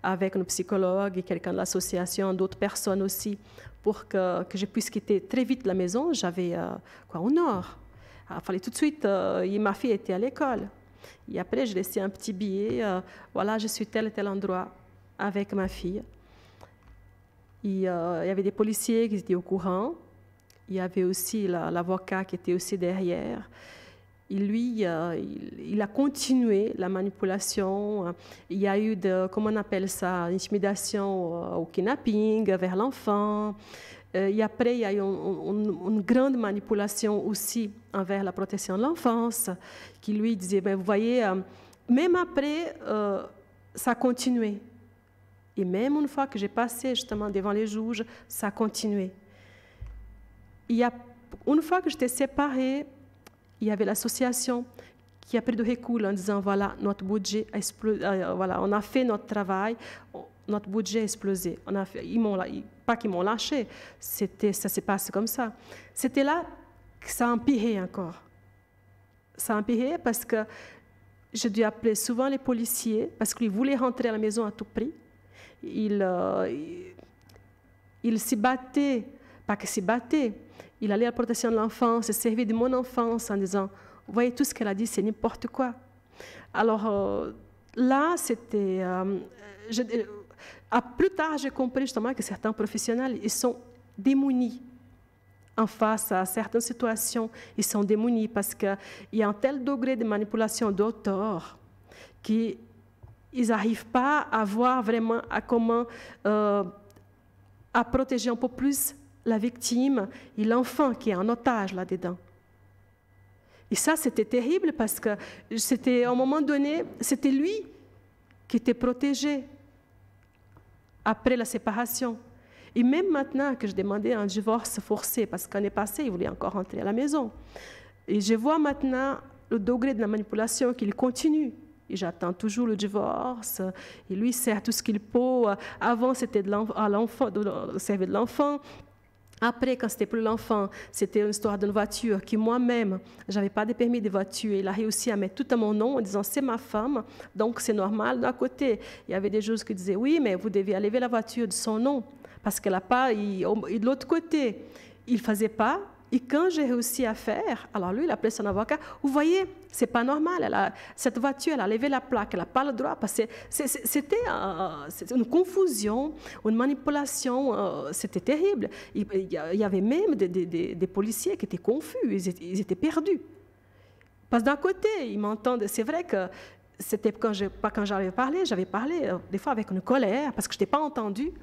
avec un psychologue et quelqu'un de l'association, d'autres personnes aussi, pour que je puisse quitter très vite la maison. J'avais, au nord. Il fallait tout de suite, ma fille était à l'école. Et après, je laissais un petit billet, voilà, je suis tel et tel endroit avec ma fille. Et, il y avait des policiers qui étaient au courant. Il y avait aussi l'avocat qui était aussi derrière. Et lui, il a continué la manipulation. Il y a eu comment on appelle ça, intimidation au kidnapping vers l'enfant. Et après, il y a eu une grande manipulation aussi envers la protection de l'enfance, qui lui disait, ben, vous voyez, même après, ça a continué. Et même une fois que j'ai passé justement devant les juges, ça a continué. Une fois que j'étais séparée, il y avait l'association qui a pris de recul en disant, voilà, notre budget a explosé, voilà, on a fait notre travail, notre budget a explosé. Pas qu'ils m'ont lâché, ça s'est passé comme ça. C'était là que ça a empiré encore. Ça a empiré parce que j'ai dû appeler souvent les policiers, parce qu'ils voulaient rentrer à la maison à tout prix. Ils s'y battaient, pas qu'ils s'y battaient. Il allait à la protection de l'enfance, se servait de mon enfance en disant, vous voyez, tout ce qu'elle a dit, c'est n'importe quoi. Alors là, c'était... plus tard, j'ai compris justement que certains professionnels, ils sont démunis en face à certaines situations. Ils sont démunis parce qu'il y a un tel degré de manipulation d'auteur qu'ils n'arrivent pas à voir vraiment comment à protéger un peu plus la victime et l'enfant qui est en otage là-dedans. Et ça, c'était terrible parce que c'était, à un moment donné, c'était lui qui était protégé après la séparation. Et même maintenant que je demandais un divorce forcé, parce qu'année passée, il voulait encore rentrer à la maison. Et je vois maintenant le degré de la manipulation qu'il continue. Et j'attends toujours le divorce. Et lui, il sert tout ce qu'il peut. Avant, c'était à l'enfant, servir de l'enfant. Après, quand c'était plus l'enfant, c'était une histoire d'une voiture qui moi-même, je n'avais pas de permis de voiture. Il a réussi à mettre tout à mon nom en disant c'est ma femme, donc c'est normal. D'un côté, il y avait des juges qui disaient oui, mais vous devez enlever la voiture de son nom parce qu'elle n'a pas. Et de l'autre côté, il ne faisait pas. Et quand j'ai réussi à faire, alors lui, il a appelé son avocat. Vous voyez, c'est pas normal. Cette voiture, elle a levé la plaque, elle n'a pas le droit. Parce que c'était une confusion, une manipulation. C'était terrible. Il y avait même des policiers qui étaient confus, ils étaient perdus. Parce que d'un côté, ils m'entendent. C'est vrai que c'était quand j'avais parlé des fois avec une colère, parce que je n'étais pas entendue.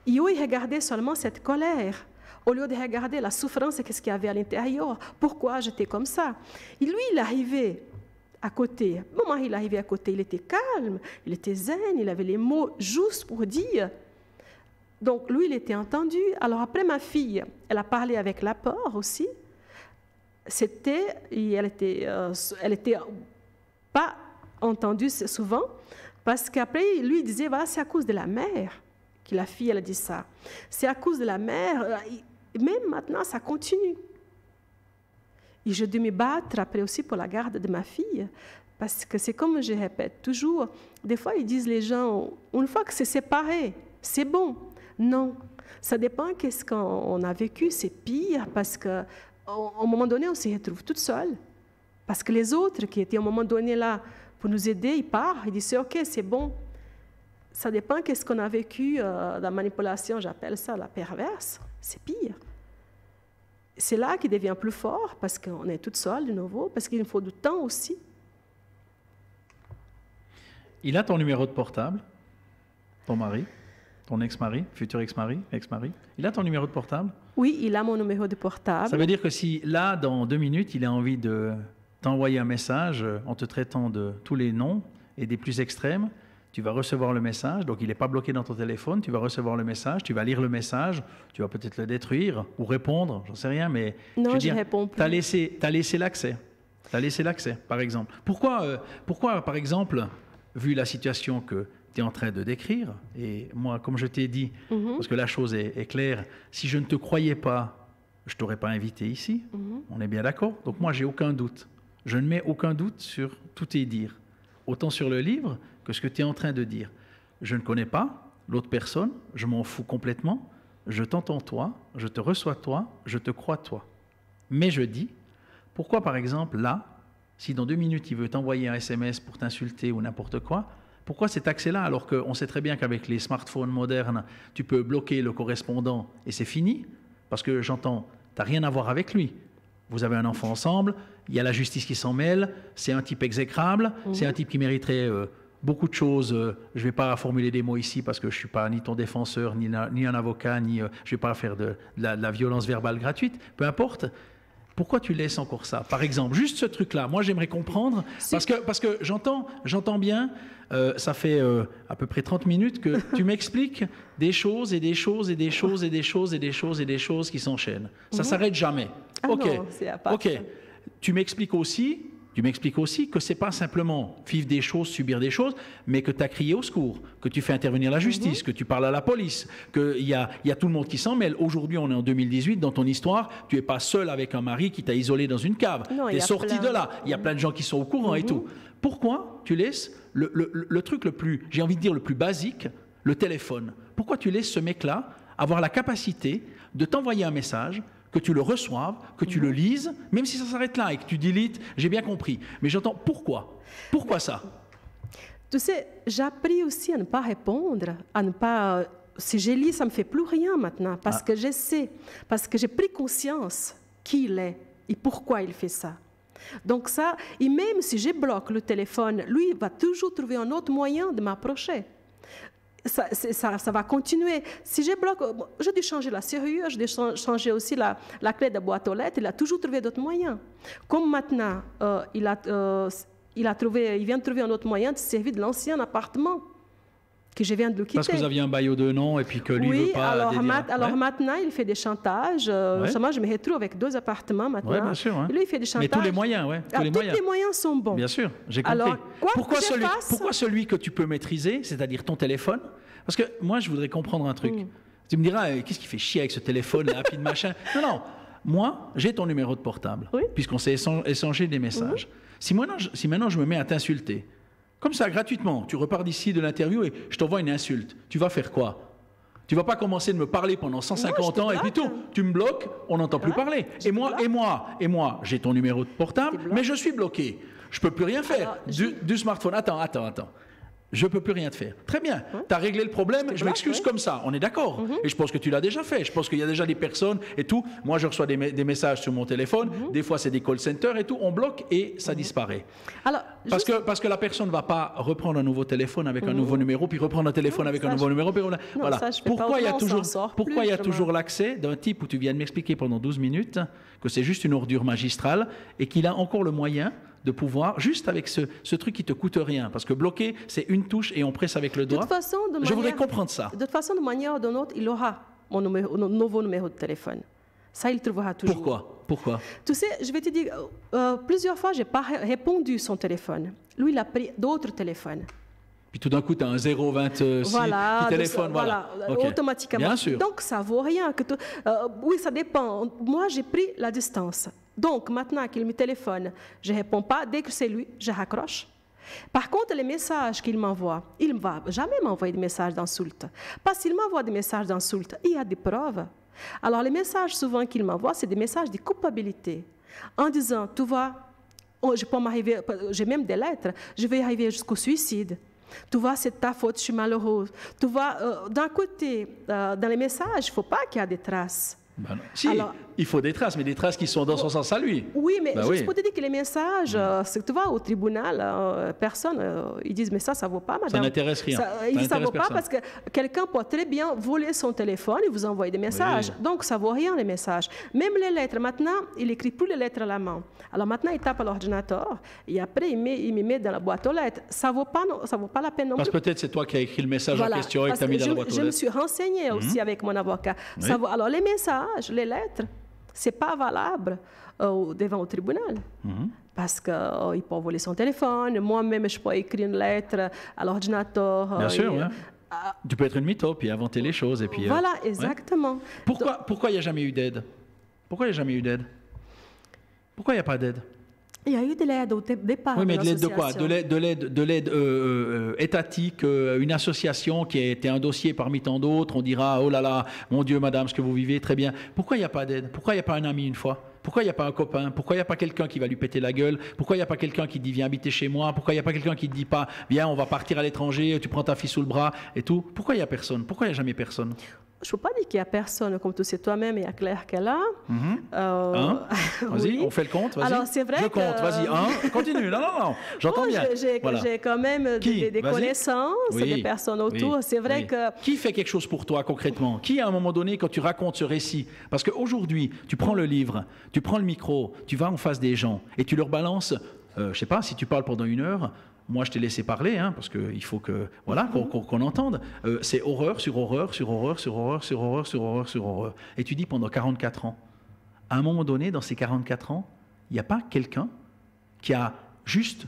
Et eux, ils regardaient seulement cette colère. Au lieu de regarder la souffrance et qu'est-ce qu'il y avait à l'intérieur, pourquoi j'étais comme ça. Et lui, il arrivait à côté. Mon mari, il arrivait à côté, il était calme, il était zen, il avait les mots justes pour dire. Donc, lui, il était entendu. Alors, après, ma fille, elle a parlé avec l'apport aussi. Elle était pas entendue souvent, parce qu'après, lui, il disait, voilà, c'est à cause de la mère que la fille, elle a dit ça. C'est à cause de la mère. Même maintenant, ça continue. Et j'ai dû me battre après aussi pour la garde de ma fille. Parce que c'est comme je répète toujours, des fois ils disent les gens, une fois que c'est séparé, c'est bon. Non, ça dépend qu'est-ce qu'on a vécu, c'est pire parce qu'à un moment donné, on se retrouve toute seule. Parce que les autres qui étaient à un moment donné là pour nous aider, ils partent, ils disent ok, c'est bon. Ça dépend qu'est-ce qu'on a vécu, la manipulation, j'appelle ça la perverse, c'est pire. C'est là qu'il devient plus fort parce qu'on est toute seule de nouveau, parce qu'il nous faut du temps aussi. Il a ton numéro de portable, ton mari, ton ex-mari, futur ex-mari. Il a ton numéro de portable? Oui, il a mon numéro de portable. Ça veut dire que si là, dans 2 minutes, il a envie de t'envoyer un message en te traitant de tous les noms et des plus extrêmes, tu vas recevoir le message, donc il n'est pas bloqué dans ton téléphone, tu vas recevoir le message, tu vas lire le message, tu vas peut-être le détruire ou répondre, j'en sais rien, mais non, je réponds plus. Tu as laissé l'accès. Tu as laissé l'accès, par exemple. Pourquoi, par exemple, vu la situation que tu es en train de décrire, et moi, comme je t'ai dit, parce que la chose est claire, si je ne te croyais pas, je ne t'aurais pas invité ici, on est bien d'accord? Donc moi, j'ai aucun doute. Je ne mets aucun doute sur tous tes dires, autant sur le livre que ce que tu es en train de dire. Je ne connais pas l'autre personne, je m'en fous complètement, je t'entends toi, je te reçois toi, je te crois toi. Mais je dis, pourquoi par exemple là, si dans 2 minutes il veut t'envoyer un SMS pour t'insulter ou n'importe quoi, pourquoi cet accès-là alors qu'on sait très bien qu'avec les smartphones modernes, tu peux bloquer le correspondant et c'est fini? Parce que j'entends, tu n'as rien à voir avec lui. Vous avez un enfant ensemble, il y a la justice qui s'en mêle, c'est un type exécrable, c'est un type qui mériterait beaucoup de choses. Je ne vais pas formuler des mots ici parce que je ne suis pas ni ton défenseur, ni un avocat, je ne vais pas faire de la violence verbale gratuite, peu importe. Pourquoi tu laisses encore ça? Par exemple, juste ce truc-là, moi j'aimerais comprendre, parce que j'entends bien, ça fait à peu près 30 minutes que tu m'expliques des choses et des choses et des choses et des choses et des choses et des choses qui s'enchaînent. Ça ne s'arrête jamais. Ah ok, non, c'est à part ok. Tu m'expliques aussi que ce n'est pas simplement vivre des choses, subir des choses, mais que tu as crié au secours, que tu fais intervenir la justice, que tu parles à la police, qu'il y a tout le monde qui s'en mêle. Aujourd'hui, on est en 2018, dans ton histoire, tu n'es pas seul avec un mari qui t'a isolé dans une cave. Tu es sorti de là. Il y a plein de gens qui sont au courant et tout. Pourquoi tu laisses le truc le plus, j'ai envie de dire le plus basique, le téléphone? Pourquoi tu laisses ce mec-là avoir la capacité de t'envoyer un message, que tu le reçoives, que tu le lises, même si ça s'arrête là et que tu deletes, j'ai bien compris. Mais j'entends pourquoi? Pourquoi ça? Tu sais, j'ai appris aussi à ne pas répondre, à ne pas... Si je lis, ça ne me fait plus rien maintenant, parce que je sais, parce que j'ai pris conscience qui il est et pourquoi il fait ça. Donc ça, et même si je bloque le téléphone, lui va toujours trouver un autre moyen de m'approcher. Ça va continuer. Si je bloque, j'ai dû changer la serrure, j'ai dû changer aussi la clé de boîte aux lettres, il a toujours trouvé d'autres moyens. Comme maintenant, il vient de trouver un autre moyen de se servir de l'ancien appartement que je viens de le quitter. Parce que vous aviez un baillot de nom et puis que lui ne veut pas... Alors maintenant, il fait des chantages. Justement, je me retrouve avec 2 appartements maintenant. Oui, bien sûr. Ouais. Et lui, il fait des chantages. Mais tous les moyens, oui. Tous les moyens sont bons. Bien sûr, j'ai compris. Alors, pourquoi celui que tu peux maîtriser, c'est-à-dire ton téléphone? Parce que moi, je voudrais comprendre un truc. Tu me diras, qu'est-ce qui fait chier avec ce téléphone, là, puis de machin? Non. Moi, j'ai ton numéro de portable, puisqu'on s'est échangé des messages. Si maintenant je me mets à t'insulter, comme ça, gratuitement, tu repars d'ici de l'interview et je t'envoie une insulte. Tu vas faire quoi? Tu vas pas commencer de me parler pendant 150 ans et puis tout. Tu me bloques, on n'entend plus parler. Et moi, j'ai ton numéro de portable, mais je suis bloqué. Je peux plus rien faire. Du smartphone. Attends. Je ne peux plus rien te faire. Très bien. Tu as réglé le problème, je m'excuse comme ça. On est d'accord. Et je pense que tu l'as déjà fait. Je pense qu'il y a déjà des personnes et tout. Moi, je reçois des messages sur mon téléphone. Des fois, c'est des call centers et tout. On bloque et ça disparaît. Alors, parce que la personne ne va pas reprendre un nouveau téléphone avec un nouveau numéro, puis reprendre un téléphone avec un nouveau numéro. Puis voilà. Pourquoi il y a toujours l'accès d'un type où tu viens de m'expliquer pendant 12 minutes que c'est juste une ordure magistrale et qu'il a encore le moyen de pouvoir, juste avec ce truc qui ne te coûte rien, parce que bloquer, c'est une touche et on presse avec le doigt. Je voudrais comprendre ça. De toute façon, de manière ou d'une autre, il aura mon nouveau numéro de téléphone. Ça, il trouvera toujours. Pourquoi? Tu sais, je vais te dire, plusieurs fois, je n'ai pas répondu son téléphone. Lui, il a pris d'autres téléphones. Puis tout d'un coup, tu as un 026 voilà, qui téléphone. Voilà. Okay. Automatiquement. Bien sûr. Donc, ça ne vaut rien. Oui, ça dépend. Moi, j'ai pris la distance. Donc, maintenant qu'il me téléphone, je ne réponds pas. Dès que c'est lui, je raccroche. Par contre, les messages qu'il m'envoie, il ne va jamais m'envoyer des messages d'insultes. Parce qu'il m'envoie des messages d'insultes, il y a des preuves. Alors, les messages souvent qu'il m'envoie, c'est des messages de culpabilité. En disant, tu vois, je peux m'arriver, j'ai même des lettres, je vais arriver jusqu'au suicide. Tu vois, c'est ta faute, je suis malheureuse. Tu vois, d'un côté, dans les messages, il ne faut pas qu'il y ait des traces. Ben si, alors, il faut des traces, mais des traces qui sont dans son sens à lui. Oui, mais juste pour te dire que les messages, tu vois, au tribunal, personne, ils disent, mais ça ne vaut pas, madame. Ça n'intéresse rien. Ça ne vaut pas parce que quelqu'un peut très bien voler son téléphone et vous envoyer des messages. Oui. Donc, ça ne vaut rien, les messages. Même les lettres, maintenant, il n'écrit plus les lettres à la main. Alors maintenant, il tape à l'ordinateur et après, il me met dans la boîte aux lettres. Ça ne vaut pas la peine non plus. Parce que peut-être c'est toi qui as écrit le message en question et que tu as mis dans la boîte aux lettres. Je me suis renseignée aussi avec mon avocat. Oui. Alors, les messages, les lettres, ce n'est pas valable devant le tribunal. Parce qu'il peut voler son téléphone. Moi-même, je peux écrire une lettre à l'ordinateur. Bien sûr, oui. Tu peux être une mytho, puis inventer les choses. Et puis, voilà, exactement. Ouais. Pourquoi il n'y a jamais eu d'aide? Pourquoi il n'y a jamais eu d'aide? Pourquoi il n'y a pas d'aide? Il y a eu de l'aide au départ. Oui, mais de l'aide de quoi? De l'aide étatique, une association qui a été un dossier parmi tant d'autres. On dira, oh là là, mon Dieu, madame, ce que vous vivez, très bien. Pourquoi il n'y a pas d'aide? Pourquoi il n'y a pas un ami une fois? Pourquoi il n'y a pas un copain? Pourquoi il n'y a pas quelqu'un qui va lui péter la gueule? Pourquoi il n'y a pas quelqu'un qui dit, viens habiter chez moi? Pourquoi il n'y a pas quelqu'un qui ne dit pas, viens, on va partir à l'étranger, tu prends ta fille sous le bras et tout? Pourquoi il n'y a personne? Pourquoi il n'y a jamais personne? Je ne peux pas dire qu'il n'y a personne, comme tu sais toi-même, il y a Claire qui est là. Vas-y, oui. On fait le compte, vas-y. Alors, c'est vrai je compte, vas-y, continue, non, j'entends bien. J'ai quand même des connaissances, des personnes autour, c'est vrai que... Qui fait quelque chose pour toi, concrètement? Qui, à un moment donné, quand tu racontes ce récit? Parce qu'aujourd'hui, tu prends le livre, tu prends le micro, tu vas en face des gens, et tu leur balances, je ne sais pas, si tu parles pendant 1 heure... Moi, je t'ai laissé parler, parce qu'il faut que, voilà, qu'on entende. C'est horreur sur horreur, sur horreur, sur horreur, sur horreur, sur horreur, sur horreur. Et tu dis pendant 44 ans. À un moment donné, dans ces 44 ans, il n'y a pas quelqu'un qui a juste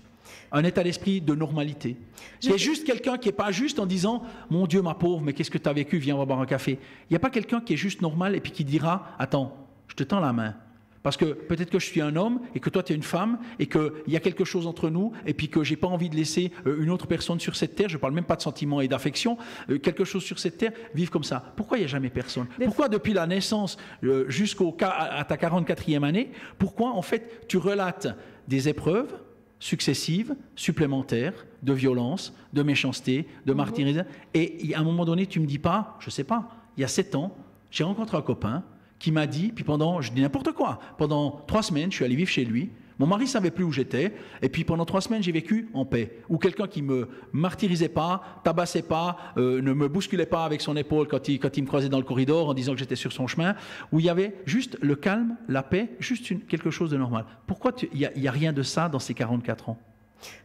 un état d'esprit de normalité. Il y a juste quelqu'un qui n'est pas juste en disant « Mon Dieu, ma pauvre, mais qu'est-ce que tu as vécu? Viens, on va boire un café. » Il n'y a pas quelqu'un qui est juste normal et puis qui dira « Attends, je te tends la main. » Parce que peut-être que je suis un homme et que toi tu es une femme et qu'il y a quelque chose entre nous et puis que je n'ai pas envie de laisser une autre personne sur cette terre, je ne parle même pas de sentiments et d'affection, quelque chose sur cette terre, vivre comme ça. Pourquoi il n'y a jamais personne? Pourquoi depuis la naissance à ta 44e année, pourquoi en fait tu relates des épreuves successives, supplémentaires, de violence, de méchanceté, de martyrisme et à un moment donné tu ne me dis pas, je ne sais pas, il y a 7 ans, j'ai rencontré un copain qui m'a dit, puis je dis n'importe quoi, pendant 3 semaines, je suis allé vivre chez lui, mon mari ne savait plus où j'étais, et puis pendant 3 semaines, j'ai vécu en paix, ou quelqu'un qui ne me martyrisait pas, tabassait pas, ne me bousculait pas avec son épaule quand il me croisait dans le corridor en disant que j'étais sur son chemin, où il y avait juste le calme, la paix, juste quelque chose de normal. Pourquoi il n'y a rien de ça dans ces 44 ans?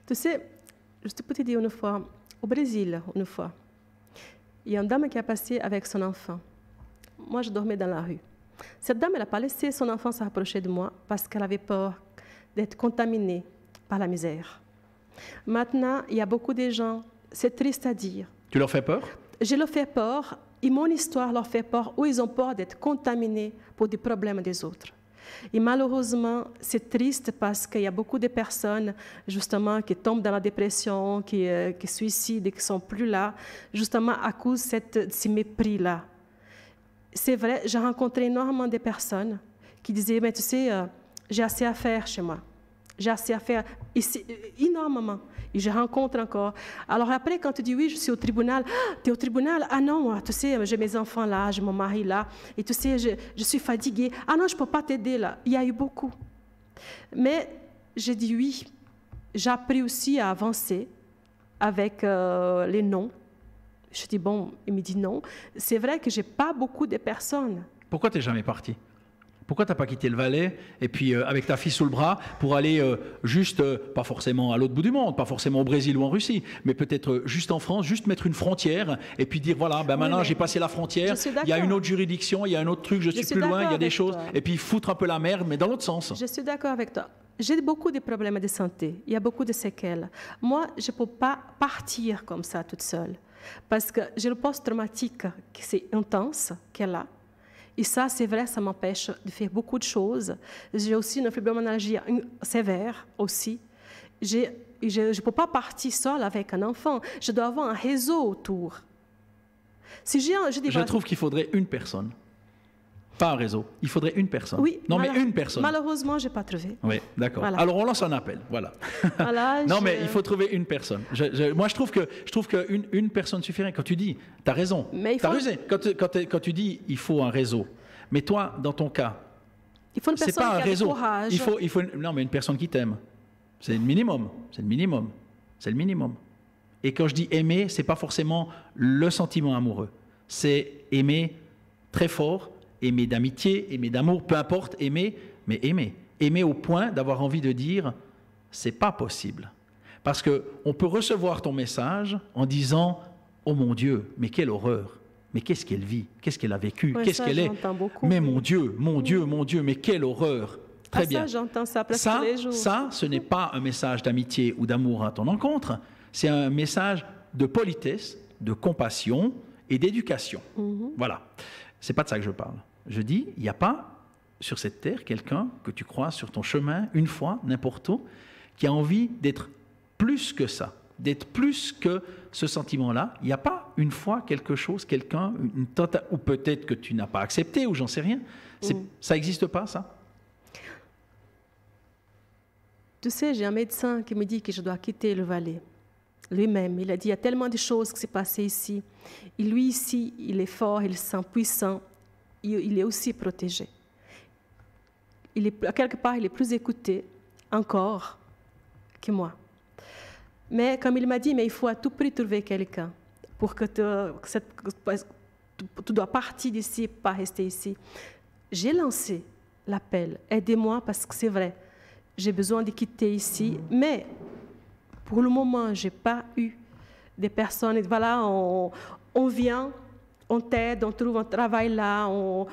Tu sais, je peux te dire une fois, au Brésil, une fois, il y a une dame qui a passé avec son enfant. Moi, je dormais dans la rue. Cette dame, elle n'a pas laissé son enfant se rapprocher de moi parce qu'elle avait peur d'être contaminée par la misère. Maintenant, il y a beaucoup de gens, c'est triste à dire. Tu leur fais peur? Je leur fais peur et mon histoire leur fait peur ou ils ont peur d'être contaminés pour des problèmes des autres. Et malheureusement, c'est triste parce qu'il y a beaucoup de personnes, justement, qui tombent dans la dépression, qui se suicident et qui ne sont plus là, justement à cause de ce mépris-là. C'est vrai, j'ai rencontré énormément de personnes qui disaient, mais tu sais, j'ai assez à faire chez moi. J'ai assez à faire ici, énormément. Et je rencontre encore. Alors après, quand tu dis, oui, je suis au tribunal, tu es au tribunal? Ah non, tu sais, j'ai mes enfants là, j'ai mon mari là, et tu sais, je suis fatiguée. Ah non, je ne peux pas t'aider là. Il y a eu beaucoup. Mais j'ai dit oui. J'ai appris aussi à avancer avec les noms. Je dis, bon, il me dit non. C'est vrai que je n'ai pas beaucoup de personnes. Pourquoi tu n'es jamais parti? Pourquoi tu n'as pas quitté le Valais et puis avec ta fille sous le bras pour aller pas forcément à l'autre bout du monde, pas forcément au Brésil ou en Russie, mais peut-être juste en France, juste mettre une frontière et puis dire voilà, maintenant j'ai passé la frontière, il y a une autre juridiction, il y a un autre truc, je suis plus loin, il y a des choses, et puis foutre un peu la merde, mais dans l'autre sens. Je suis d'accord avec toi. J'ai beaucoup de problèmes de santé, il y a beaucoup de séquelles. Moi, je ne peux pas partir comme ça toute seule, parce que j'ai le post-traumatique qui c'est intense, qui est là. Et ça, c'est vrai, ça m'empêche de faire beaucoup de choses. J'ai aussi une fibromyalgie sévère aussi. Je ne peux pas partir seule avec un enfant. Je dois avoir un réseau autour. Je trouve qu'il faudrait une personne. Pas un réseau. Il faudrait une personne. Oui, non, mais une personne. Malheureusement, je n'ai pas trouvé. Oui, d'accord. Voilà. Alors, on lance un appel. Voilà. Non, mais il faut trouver une personne. Moi, je trouve qu'une personne suffirait. Quand tu dis, tu as raison. Tu as raison. Quand tu dis, il faut un réseau. Mais toi, dans ton cas, il faut une personne pas un qui a réseau. Du courage. Non, mais une personne qui t'aime. C'est le minimum. C'est le minimum. C'est le minimum. Et quand je dis aimer, ce n'est pas forcément le sentiment amoureux. C'est aimer très fort, aimer d'amitié, aimer d'amour, peu importe, aimer, mais aimer. Aimer au point d'avoir envie de dire « c'est pas possible ». Parce qu'on peut recevoir ton message en disant « oh mon Dieu, mais quelle horreur, mais qu'est-ce qu'elle vit, qu'est-ce qu'elle a vécu, qu'est-ce qu'elle est, mais mon Dieu, mais quelle horreur ». Très bien. Ça, j'entends ça presque tous les jours. Ça, ce n'est pas un message d'amitié ou d'amour à ton encontre, c'est un message de politesse, de compassion et d'éducation. Voilà. C'est pas de ça que je parle. Je dis, il n'y a pas sur cette terre quelqu'un que tu croises sur ton chemin, une fois, n'importe où, qui a envie d'être plus que ça, d'être plus que ce sentiment-là. Il n'y a pas une fois quelque chose, quelqu'un, ou peut-être que tu n'as pas accepté, ou j'en sais rien. Ça n'existe pas, ça? Tu sais, j'ai un médecin qui me dit que je dois quitter le Valais. Lui-même, il a dit, il y a tellement de choses qui s'est passées ici. Et lui, ici, il est fort, il se sent puissant. Il est aussi protégé. Quelque part, il est plus écouté encore que moi. Mais comme il m'a dit, mais il faut à tout prix trouver quelqu'un pour que tu dois partir d'ici, pas rester ici. J'ai lancé l'appel, aidez-moi parce que c'est vrai, j'ai besoin de quitter ici, mais pour le moment, je n'ai pas eu des personnes. Voilà, on vient, on t'aide, on trouve un travail là, on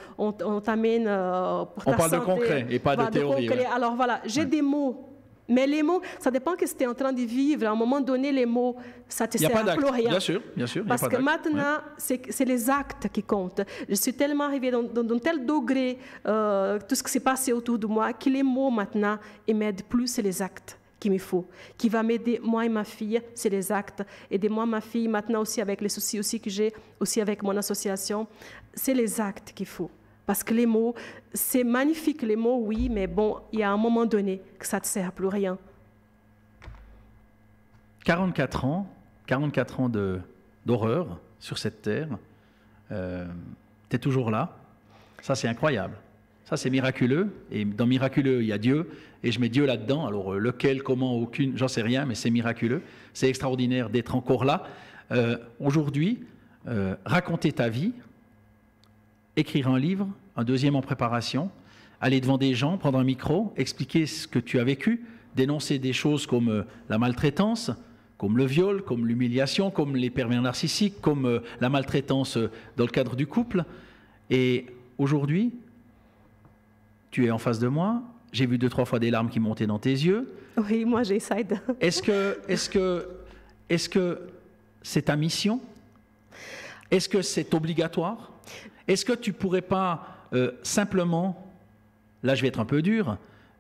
t'amène pour ta santé. On parle de concret et pas de théorie. Ouais. Alors voilà, j'ai des mots. Mais les mots, ça dépend de ce que tu es en train de vivre. À un moment donné, les mots, ça te sert à plus rien. Bien sûr. Parce que maintenant, c'est les actes qui comptent. Je suis tellement arrivée dans un tel degré, tout ce qui s'est passé autour de moi, que les mots maintenant, ils m'aident plus, c'est les actes qu'il me faut. Qui va m'aider, moi et ma fille, c'est les actes. Aidez-moi, ma fille, maintenant aussi avec les soucis aussi que j'ai, aussi avec mon association, c'est les actes qu'il faut. Parce que les mots, c'est magnifique, les mots, oui, mais bon, il y a un moment donné que ça ne te sert à plus rien. 44 ans d'horreur sur cette terre. Tu es toujours là. Ça, c'est incroyable. Ça, c'est miraculeux. Et dans miraculeux, il y a Dieu. Et je mets Dieu là-dedans. Alors, lequel, comment, aucune, j'en sais rien, mais c'est miraculeux. C'est extraordinaire d'être encore là. Aujourd'hui, raconter ta vie, écrire un livre, un deuxième en préparation, aller devant des gens, prendre un micro, expliquer ce que tu as vécu, dénoncer des choses comme la maltraitance, comme le viol, comme l'humiliation, comme les pervers narcissiques, comme la maltraitance dans le cadre du couple. Et aujourd'hui, tu es en face de moi, j'ai vu 2-3 fois des larmes qui montaient dans tes yeux. Oui, moi j'essaie de... Est-ce que c'est ta mission? Est-ce que c'est obligatoire? Est-ce que tu ne pourrais pas simplement, là je vais être un peu dur,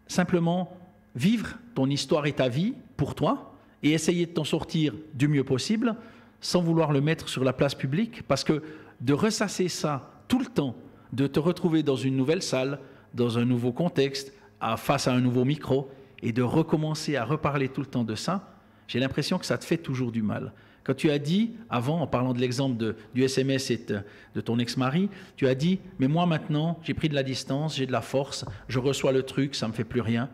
simplement vivre ton histoire et ta vie pour toi et essayer de t'en sortir du mieux possible sans vouloir le mettre sur la place publique? Parce que de ressasser ça tout le temps, de te retrouver dans une nouvelle salle, dans un nouveau contexte, face à un nouveau micro et de recommencer à reparler tout le temps de ça, j'ai l'impression que ça te fait toujours du mal. Quand tu as dit, avant, en parlant de l'exemple du SMS et de ton ex-mari, tu as dit, mais moi maintenant, j'ai pris de la distance, j'ai de la force, je reçois le truc, ça ne me fait plus rien.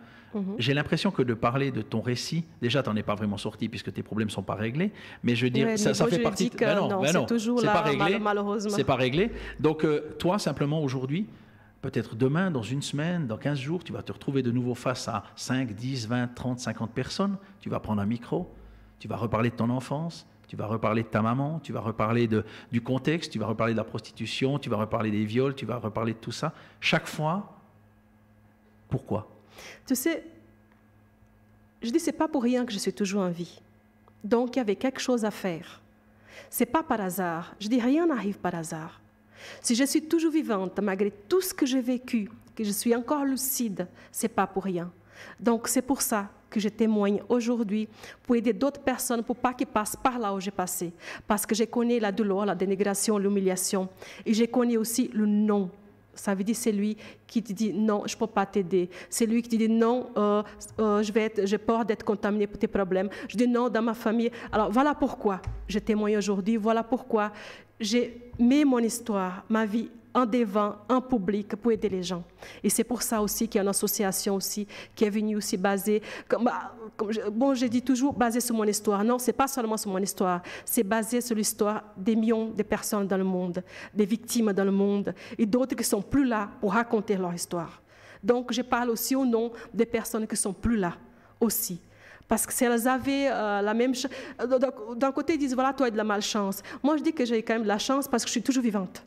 J'ai l'impression que de parler de ton récit, déjà, tu n'en es pas vraiment sorti puisque tes problèmes ne sont pas réglés, mais je veux dire, ça fait partie... Non, c'est toujours là, malheureusement. C'est pas réglé. Donc, toi, simplement, aujourd'hui, Peut-être demain, dans une semaine, dans 15 jours, tu vas te retrouver de nouveau face à 5, 10, 20, 30, 50 personnes. Tu vas prendre un micro, tu vas reparler de ton enfance, tu vas reparler de ta maman, tu vas reparler du contexte, tu vas reparler de la prostitution, tu vas reparler des viols, tu vas reparler de tout ça. Chaque fois, pourquoi? Tu sais, je dis, c'est pas pour rien que je suis toujours en vie. Donc, il y avait quelque chose à faire. C'est pas par hasard. Je dis, rien n'arrive par hasard. Si je suis toujours vivante, malgré tout ce que j'ai vécu, que je suis encore lucide, c'est pas pour rien. Donc, c'est pour ça que je témoigne aujourd'hui, pour aider d'autres personnes, pour pas qu'ils passent par là où j'ai passé. Parce que je connais la douleur, la dénigration, l'humiliation. Et je connais aussi le non. Ça veut dire c'est lui qui te dit non, je ne peux pas t'aider. C'est lui qui te dit non, j'ai peur d'être contaminé pour tes problèmes. Je dis non dans ma famille. Alors voilà pourquoi je témoigne aujourd'hui, voilà pourquoi j'ai mis mon histoire, ma vie en devant, en public, pour aider les gens. Et c'est pour ça aussi qu'il y a une association aussi qui est venue aussi basée, je dis toujours basée sur mon histoire. Non, ce n'est pas seulement sur mon histoire, c'est basé sur l'histoire des millions de personnes dans le monde, des victimes dans le monde, et d'autres qui ne sont plus là pour raconter leur histoire. Donc, je parle aussi au nom des personnes qui ne sont plus là aussi. Parce que si elles avaient la même chose... D'un côté, ils disent, voilà, toi, tu as de la malchance. Moi, je dis que j'ai quand même de la chance parce que je suis toujours vivante.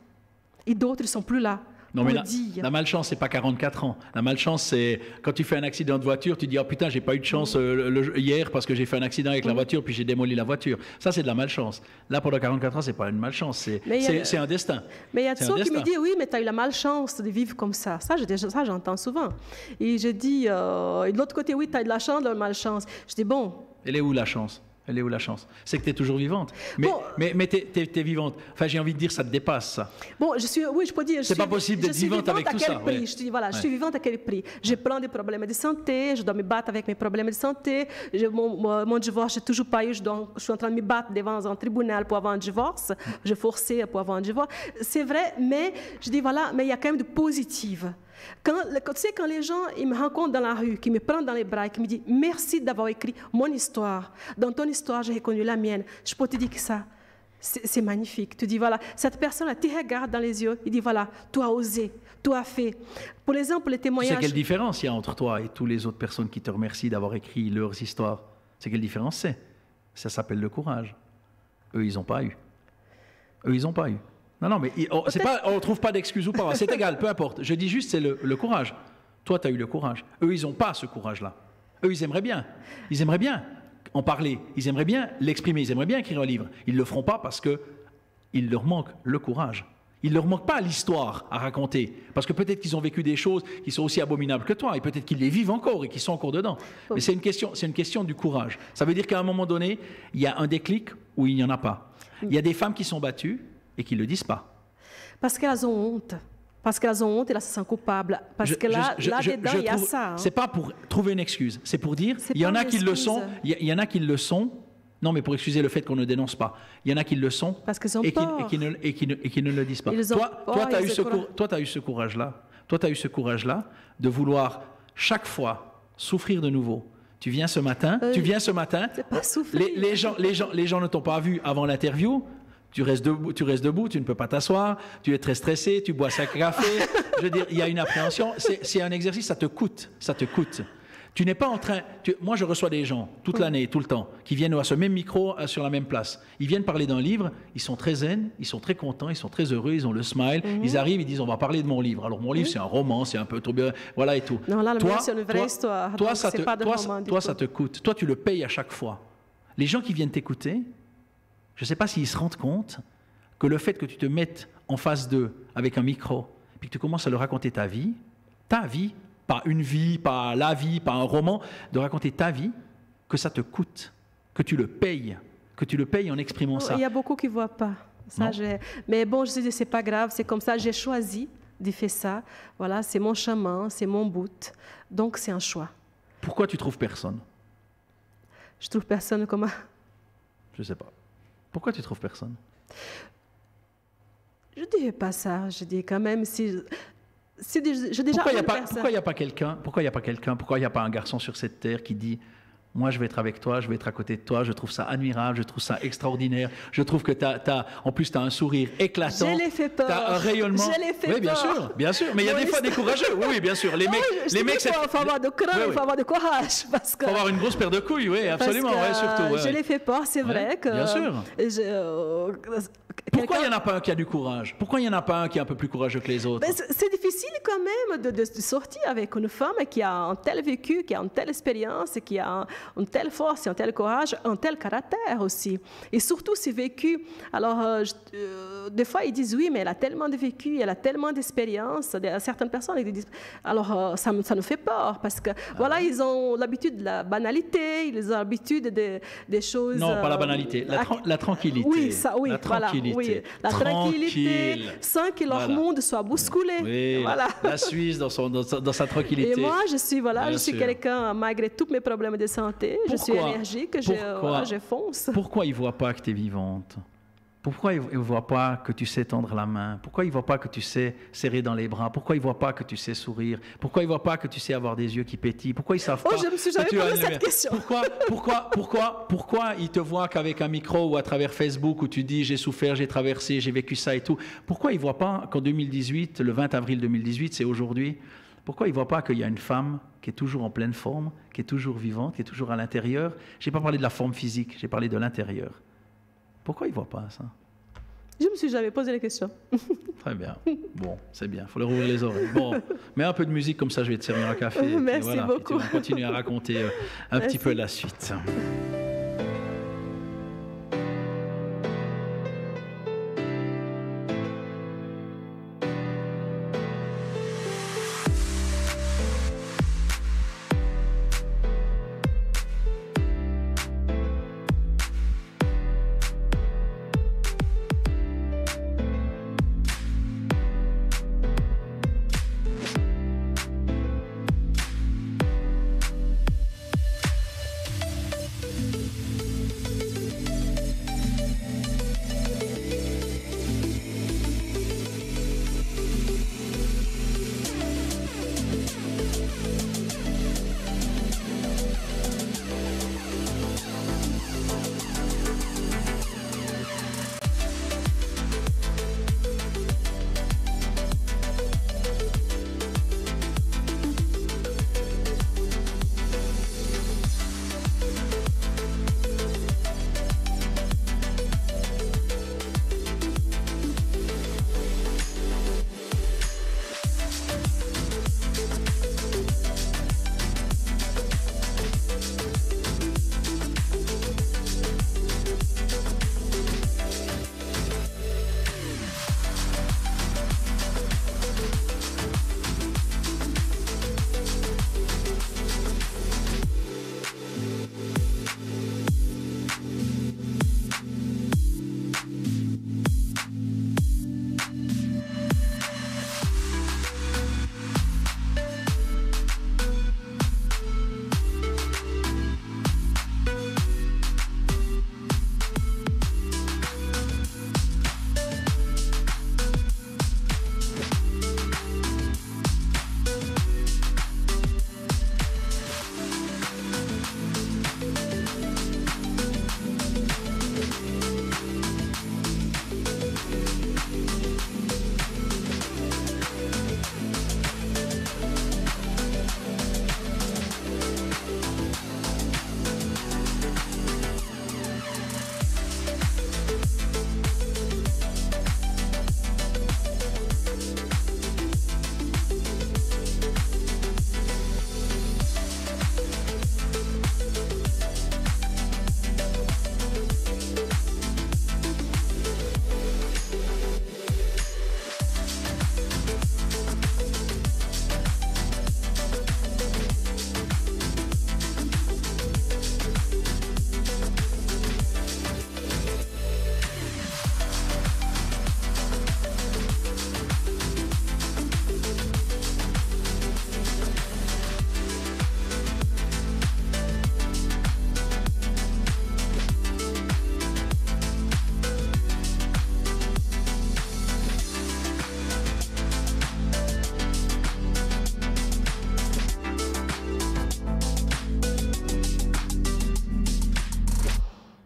Et d'autres ne sont plus là. Non, mais la malchance, ce n'est pas 44 ans. La malchance, c'est quand tu fais un accident de voiture, tu dis « Oh putain, j'ai pas eu de chance hier parce que j'ai fait un accident avec la voiture, puis j'ai démoli la voiture. » Ça, c'est de la malchance. Là, pendant 44 ans, ce n'est pas une malchance, c'est un destin. Mais il y a des gens qui me disent « Oui, mais tu as eu la malchance de vivre comme ça. » Ça, j'entends souvent. Et je dis, et de l'autre côté, oui, tu as eu de la chance, de la malchance. Je dis, bon... Elle est où la chance ? Elle est où la chance? C'est que tu es toujours vivante. Mais tu es vivante. Enfin, j'ai envie de dire, ça te dépasse, ça. Bon, je peux dire... C'est pas possible d'être vivante avec tout ça. Ouais. Je dis, voilà, je suis vivante à quel prix? J'ai plein de problèmes de santé, je dois me battre avec mes problèmes de santé. Mon divorce, je n'ai toujours pas eu, je suis en train de me battre devant un tribunal pour avoir un divorce. Je forçais pour avoir un divorce. C'est vrai, mais je dis, voilà, mais il y a quand même de positif. Tu sais, quand les gens ils me rencontrent dans la rue, qui me prennent dans les bras et qui me disent « Merci d'avoir écrit mon histoire. Dans ton histoire, j'ai reconnu la mienne. » Je peux te dire que ça, c'est magnifique. Tu dis, voilà, cette personne-là, tu regardes dans les yeux, il dit, voilà, tu as osé, tu as fait. Pour exemple, les témoignages... C'est quelle différence il y a entre toi et toutes les autres personnes qui te remercient d'avoir écrit leurs histoires? C'est quelle différence c'est? Ça s'appelle le courage. Eux, ils n'ont pas eu. Non, mais on ne trouve pas d'excuses ou pas. C'est égal, peu importe. Je dis juste, c'est le courage. Toi, tu as eu le courage. Eux, ils n'ont pas ce courage-là. Eux, ils aimeraient bien. Ils aimeraient bien en parler. Ils aimeraient bien l'exprimer. Ils aimeraient bien écrire un livre. Ils ne le feront pas parce qu'il leur manque le courage. Il ne leur manque pas l'histoire à raconter. Parce que peut-être qu'ils ont vécu des choses qui sont aussi abominables que toi. Et peut-être qu'ils les vivent encore et qu'ils sont encore dedans. Mais c'est une question du courage. Ça veut dire qu'à un moment donné, il y a un déclic où il n'y en a pas. Il y a des femmes qui sont battues et qui ne le disent pas. Parce qu'elles ont honte. Parce qu'elles ont honte et elles se sentent coupables. Parce que là-dedans, il y a ça. Hein. Ce n'est pas pour trouver une excuse. C'est pour dire, il y en a qui le sont. Il y en a qui le sont. Non, mais pour excuser le fait qu'on ne dénonce pas. Il y en a qui le sont parce qu'ils ont peur. Et qui ne le disent pas. Toi, tu as eu ce courage-là. Toi, tu as eu ce courage-là de vouloir chaque fois souffrir de nouveau. Tu viens ce matin. C'est pas souffrir. Les gens ne t'ont pas vu avant l'interview. Tu restes debout, tu ne peux pas t'asseoir, tu es très stressé, tu bois 5 cafés. Je veux dire, il y a une appréhension. C'est un exercice, ça te coûte. Tu n'es pas en train... Moi, je reçois des gens, toute l'année, tout le temps, qui viennent à ce même micro, sur la même place. Ils viennent parler d'un livre, ils sont très zen, ils sont très contents, ils sont très heureux, ils ont le smile. Ils arrivent, ils disent, on va parler de mon livre. Alors, mon livre, c'est un roman, c'est un peu trop bien, voilà et tout. Non, là, le mien, c'est une vraie histoire. Toi, ça te coûte. Toi, tu le payes à chaque fois. Les gens qui viennent t'écouter... Je ne sais pas s'ils se rendent compte que le fait que tu te mettes en face d'eux avec un micro, puis que tu commences à leur raconter ta vie, pas une vie, pas la vie, pas un roman, de raconter ta vie, que ça te coûte, que tu le payes en exprimant ça. Il y a beaucoup qui ne voient pas. Ça, mais bon, je dis, ce n'est pas grave, c'est comme ça, j'ai choisi de faire ça. Voilà, c'est mon chemin, c'est mon but. Donc, c'est un choix. Pourquoi tu trouves personne? Je trouve personne comme... Je ne sais pas. Pourquoi tu trouves personne? Je ne dirais pas ça. Je dis quand même pourquoi il n'y a pas quelqu'un, pourquoi il n'y a pas un garçon sur cette terre qui dit moi je vais être avec toi, je vais être à côté de toi, je trouve ça admirable, je trouve ça extraordinaire, je trouve que en plus tu as un sourire éclatant, je l'ai fait peur, tu as un rayonnement. Je l'ai fait oui, bien sûr, mais il y a des fois des courageux, oui, bien sûr, les mecs, il faut avoir de crainte, il faut avoir de courage, parce que... faut avoir une grosse paire de couilles, oui, absolument, surtout. Je l'ai fait peur, c'est vrai que... Bien sûr. Pourquoi il n'y en a pas un qui a du courage? Pourquoi il n'y en a pas un qui est un peu plus courageux que les autres? C'est difficile quand même de sortir avec une femme qui a un tel vécu, qui a une telle expérience, qui a une telle force, un tel courage, un tel caractère aussi. Et surtout ces vécus. Alors, des fois, ils disent oui, mais elle a tellement de vécu, elle a tellement d'expérience. Certaines personnes, ils disent... Alors, ça nous fait peur parce que, voilà, ils ont l'habitude de la banalité, ils ont l'habitude des choses... Non, pas la banalité, la tranquillité. Oui, ça, oui, la tranquillité. Voilà, oui. La tranquillité, sans que leur monde soit bousculé. Oui, voilà. La Suisse dans sa tranquillité. Et moi, je suis quelqu'un, malgré tous mes problèmes de santé, je suis énergique, je fonce. Pourquoi ils ne voient pas que tu es vivante? Pourquoi ils ne voient pas que tu sais tendre la main? Pourquoi ils ne voient pas que tu sais serrer dans les bras? Pourquoi ils ne voient pas que tu sais sourire? Pourquoi ils ne voient pas que tu sais avoir des yeux qui pétillent? Pourquoi ils ne savent pas? Je me suis jamais posé cette question. Pourquoi ils te voient qu'avec un micro ou à travers Facebook où tu dis j'ai souffert, j'ai traversé, j'ai vécu ça et tout? Pourquoi ils ne voient pas qu'en 2018, le 20 avril 2018, c'est aujourd'hui? Pourquoi ils ne voient pas qu'il y a une femme qui est toujours en pleine forme, qui est toujours vivante, qui est toujours à l'intérieur? Je n'ai pas parlé de la forme physique, j'ai parlé de l'intérieur. Pourquoi ils ne voient pas ça? Je me suis jamais posé la question. Très bien. Bon, c'est bien. Il faut leur ouvrir les oreilles. Bon, mets un peu de musique comme ça, je vais te servir un café. Merci beaucoup. On va continuer à raconter un petit peu la suite.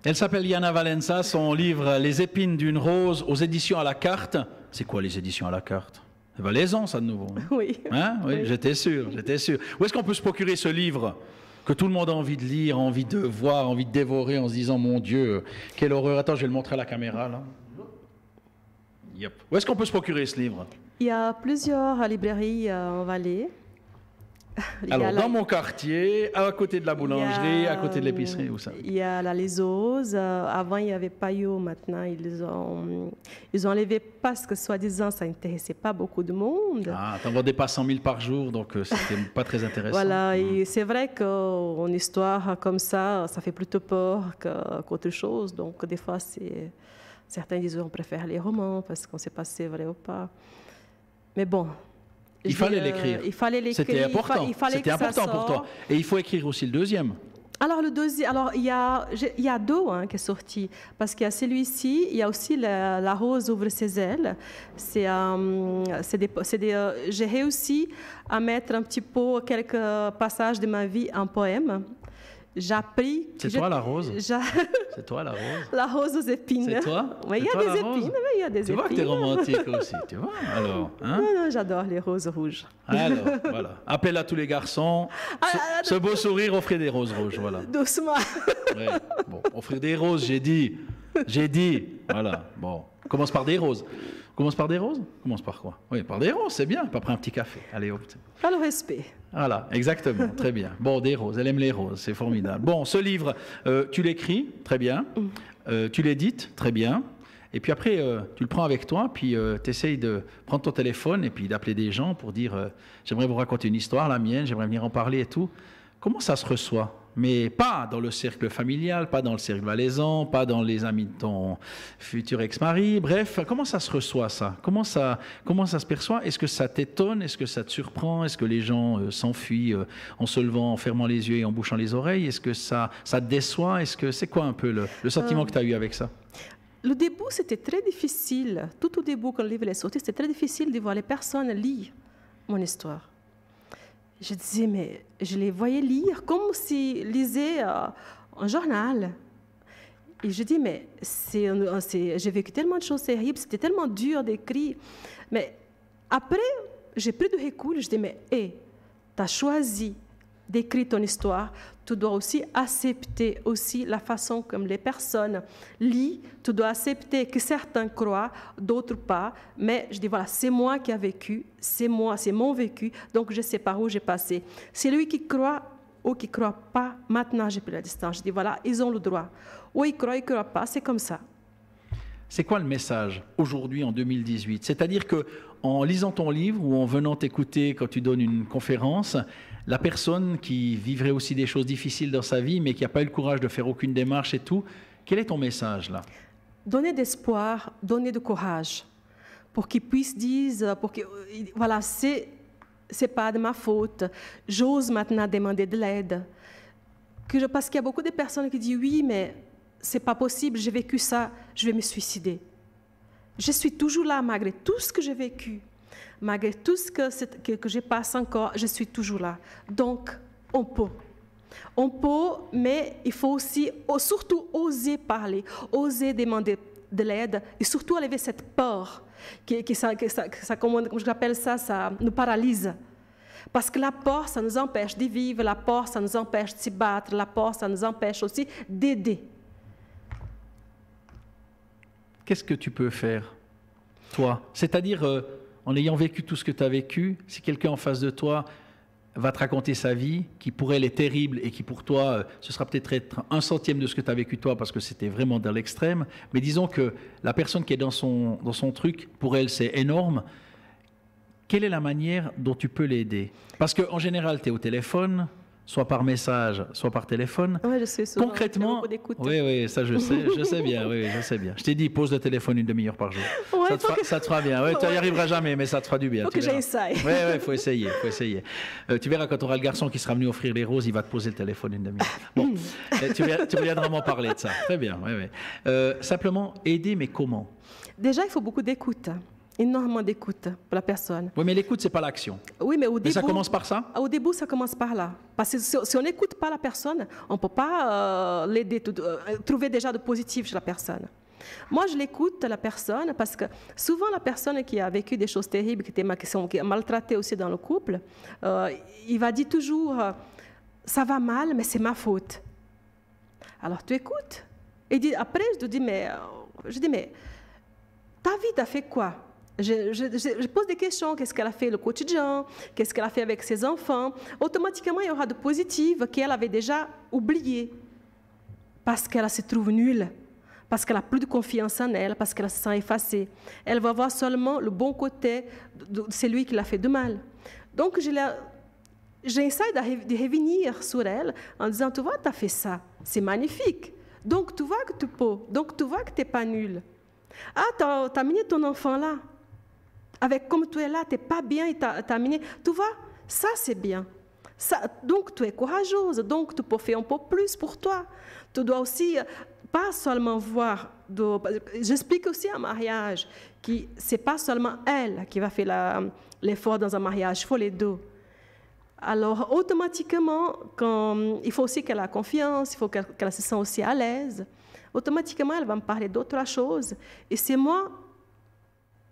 Elle s'appelle Yana Valenza, son livre « Les épines d'une rose » aux éditions à la carte. C'est quoi les éditions à la carte? C'est valaisan, ça, de nouveau. Hein? Oui. Hein? Oui. J'étais sûr. Où est-ce qu'on peut se procurer ce livre que tout le monde a envie de lire, envie de voir, envie de dévorer en se disant « Mon Dieu, quelle horreur !» Attends, je vais le montrer à la caméra, là. Yep. Où est-ce qu'on peut se procurer ce livre? Il y a plusieurs librairies en Valais. Alors, dans mon quartier, à côté de la boulangerie, à côté de l'épicerie, où ça? Il y a la Lézose. Avant, il y avait Payot. Maintenant, ils ont enlevé parce que, soi-disant, ça n'intéressait pas beaucoup de monde. Ah, t'en vendais pas 100 000 par jour, donc c'était pas très intéressant. Voilà, et c'est vrai qu'en histoire comme ça fait plutôt peur qu'autre chose. Donc, des fois, certains disent on préfère les romans parce qu'on ne sait pas si c'est vrai ou pas. Mais bon. Il fallait l'écrire. C'était important. C'était important pour toi. Et il faut écrire aussi le deuxième. Alors, le deuxième, il y a deux qui est sorti. Parce qu'il y a celui-ci, il y a aussi La rose ouvre ses ailes. J'ai réussi à mettre un petit peu quelques passages de ma vie en poème. J'ai appris... C'est toi la rose? C'est toi la rose? La rose aux épines. C'est toi? Oui, il y a des épines. Il y a des épines. Tu vois que tu es romantique aussi, tu vois? Alors, hein? Non, j'adore les roses rouges. Alors, voilà. Appel à tous les garçons. Ce beau sourire, offrez des roses rouges, voilà. Doucement. Ouais. Bon, offrir des roses, j'ai dit. Voilà, bon. Commence par des roses. Commence par des roses? Commence par quoi? Oui, par des roses, c'est bien. Pas après un petit café. Allez, hop. Pas le respect. Voilà, exactement, très bien. Bon, des roses, elle aime les roses, c'est formidable. Bon, ce livre, tu l'écris, très bien. Tu l'édites, très bien. Et puis après, tu le prends avec toi, puis tu essayes de prendre ton téléphone et puis d'appeler des gens pour dire j'aimerais vous raconter une histoire, la mienne, j'aimerais venir en parler et tout. Comment ça se reçoit? Mais pas dans le cercle familial, pas dans le cercle valaisan, pas dans les amis de ton futur ex-mari. Bref, comment ça se reçoit, ça? Comment ça se perçoit? Est-ce que ça t'étonne? Est-ce que ça te surprend? Est-ce que les gens s'enfuient en se levant, en fermant les yeux et en bouchant les oreilles? Est-ce que ça te déçoit? C'est quoi un peu le sentiment que tu as eu avec ça? Le début, c'était très difficile. Tout au début, quand le livre est sorti, c'était très difficile de voir les personnes lire mon histoire. Je disais, mais je les voyais lire comme s'ils lisaient un journal. Et je dis, mais j'ai vécu tellement de choses terribles, c'était tellement dur d'écrire. Mais après, j'ai pris du recul, je dis, mais tu as choisi d'écrire ton histoire, tu dois aussi accepter aussi la façon comme les personnes lisent, tu dois accepter que certains croient, d'autres pas, mais je dis voilà, c'est moi qui ai vécu, c'est mon vécu, donc je sais par où j'ai passé. C'est lui qui croit ou qui ne croit pas, maintenant j'ai pris la distance, je dis voilà, ils ont le droit. Ou ils croient pas, c'est comme ça. C'est quoi le message aujourd'hui en 2018? C'est-à-dire qu'en lisant ton livre ou en venant t'écouter quand tu donnes une conférence, la personne qui vivrait aussi des choses difficiles dans sa vie mais qui n'a pas eu le courage de faire aucune démarche et tout, quel est ton message là? Donner d'espoir, donner de courage pour qu'ils puissent dire, voilà, c'est pas de ma faute, j'ose maintenant demander de l'aide. Parce qu'il y a beaucoup de personnes qui disent oui, mais c'est pas possible, j'ai vécu ça, je vais me suicider. Je suis toujours là malgré tout ce que j'ai vécu, malgré tout ce que je passe encore, je suis toujours là. Donc, on peut. On peut, mais il faut aussi, surtout, oser parler, oser demander de l'aide et surtout enlever cette peur comme je l'appelle ça nous paralyse. Parce que la peur, ça nous empêche de vivre, la peur, ça nous empêche de se battre, la peur, ça nous empêche aussi d'aider. Qu'est-ce que tu peux faire, toi? C'est-à-dire, en ayant vécu tout ce que tu as vécu, si quelqu'un en face de toi va te raconter sa vie, qui pour elle est terrible et qui pour toi, ce sera peut-être être 1/100 de ce que tu as vécu toi parce que c'était vraiment dans l'extrême, mais disons que la personne qui est dans son truc, pour elle, c'est énorme. Quelle est la manière dont tu peux l'aider? Parce qu'en général, tu es au téléphone, soit par message, soit par téléphone. Oui, je sais souvent. Concrètement, oui, ça je sais bien, oui, je sais bien. Je t'ai dit, pose le téléphone 1 demi-heure par jour. Ouais, ça te fera bien. Ouais, tu n'y arriveras jamais, mais ça te fera du bien. Il faut que j'essaye. Oui, il faut essayer. Tu verras, quand tu auras le garçon qui sera venu offrir les roses, il va te poser le téléphone 1 demi-heure. Bon, tu viendras m'en parler de ça. Très bien, oui. Simplement, aider, mais comment? Déjà, il faut beaucoup d'écoute. énormément d'écoute pour la personne. Oui, mais l'écoute, c'est pas l'action. Oui, mais Mais ça commence par ça? Au début, ça commence par là. Parce que si on n'écoute pas la personne, on ne peut pas l'aider, trouver déjà de positif chez la personne. Moi, je l'écoute, la personne, parce que souvent, la personne qui a vécu des choses terribles, qui est maltraitée aussi dans le couple, il va dire toujours ça va mal, mais c'est ma faute. Alors, tu écoutes. Et après, je te dis mais ta vie, tu as fait quoi? Je pose des questions. Qu'est-ce qu'elle a fait le quotidien? Qu'est-ce qu'elle a fait avec ses enfants? Automatiquement, il y aura de positives qu'elle avait déjà oubliées. Parce qu'elle se trouve nulle. Parce qu'elle n'a plus de confiance en elle. Parce qu'elle se sent effacée. Elle va voir seulement le bon côté de celui qui l'a fait de mal. Donc, j'essaie de revenir sur elle en disant, tu vois, tu as fait ça. C'est magnifique. Donc, tu vois que tu peux. Donc, tu vois que tu n'es pas nul. Ah, tu as amené ton enfant là. Comme tu es là, tu n'es pas bien, tu as amené. Tu vois, ça c'est bien. Ça, donc, tu es courageuse. Donc, tu peux faire un peu plus pour toi. Tu dois aussi, pas seulement voir. J'explique aussi un mariage que ce n'est pas seulement elle qui va faire l'effort dans un mariage, il faut les deux. Alors, automatiquement, il faut aussi qu'elle ait confiance, il faut qu'elle se sente aussi à l'aise. Automatiquement, elle va me parler d'autres choses. Et c'est moi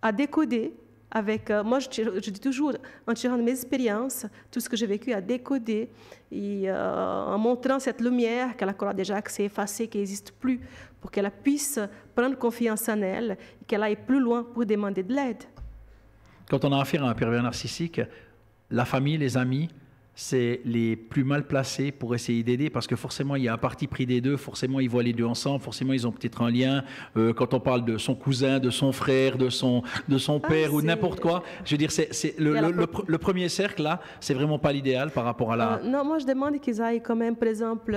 à décoder avec... moi, je dis toujours, en tirant de mes expériences, tout ce que j'ai vécu, à décoder, et en montrant cette lumière qu'elle a encore déjà, que c'est effacé, qui n'existe plus, pour qu'elle puisse prendre confiance en elle et qu'elle aille plus loin pour demander de l'aide. Quand on a affaire à un pervers narcissique, la famille, les amis, c'est les plus mal placés pour essayer d'aider, parce que forcément, il y a un parti pris des deux, forcément, ils voient les deux ensemble, forcément, ils ont peut-être un lien. Quand on parle de son cousin, de son frère, de son père ou n'importe quoi, je veux dire, le premier cercle, là, c'est vraiment pas l'idéal par rapport à la... non, moi, je demande qu'ils aillent quand même, par exemple,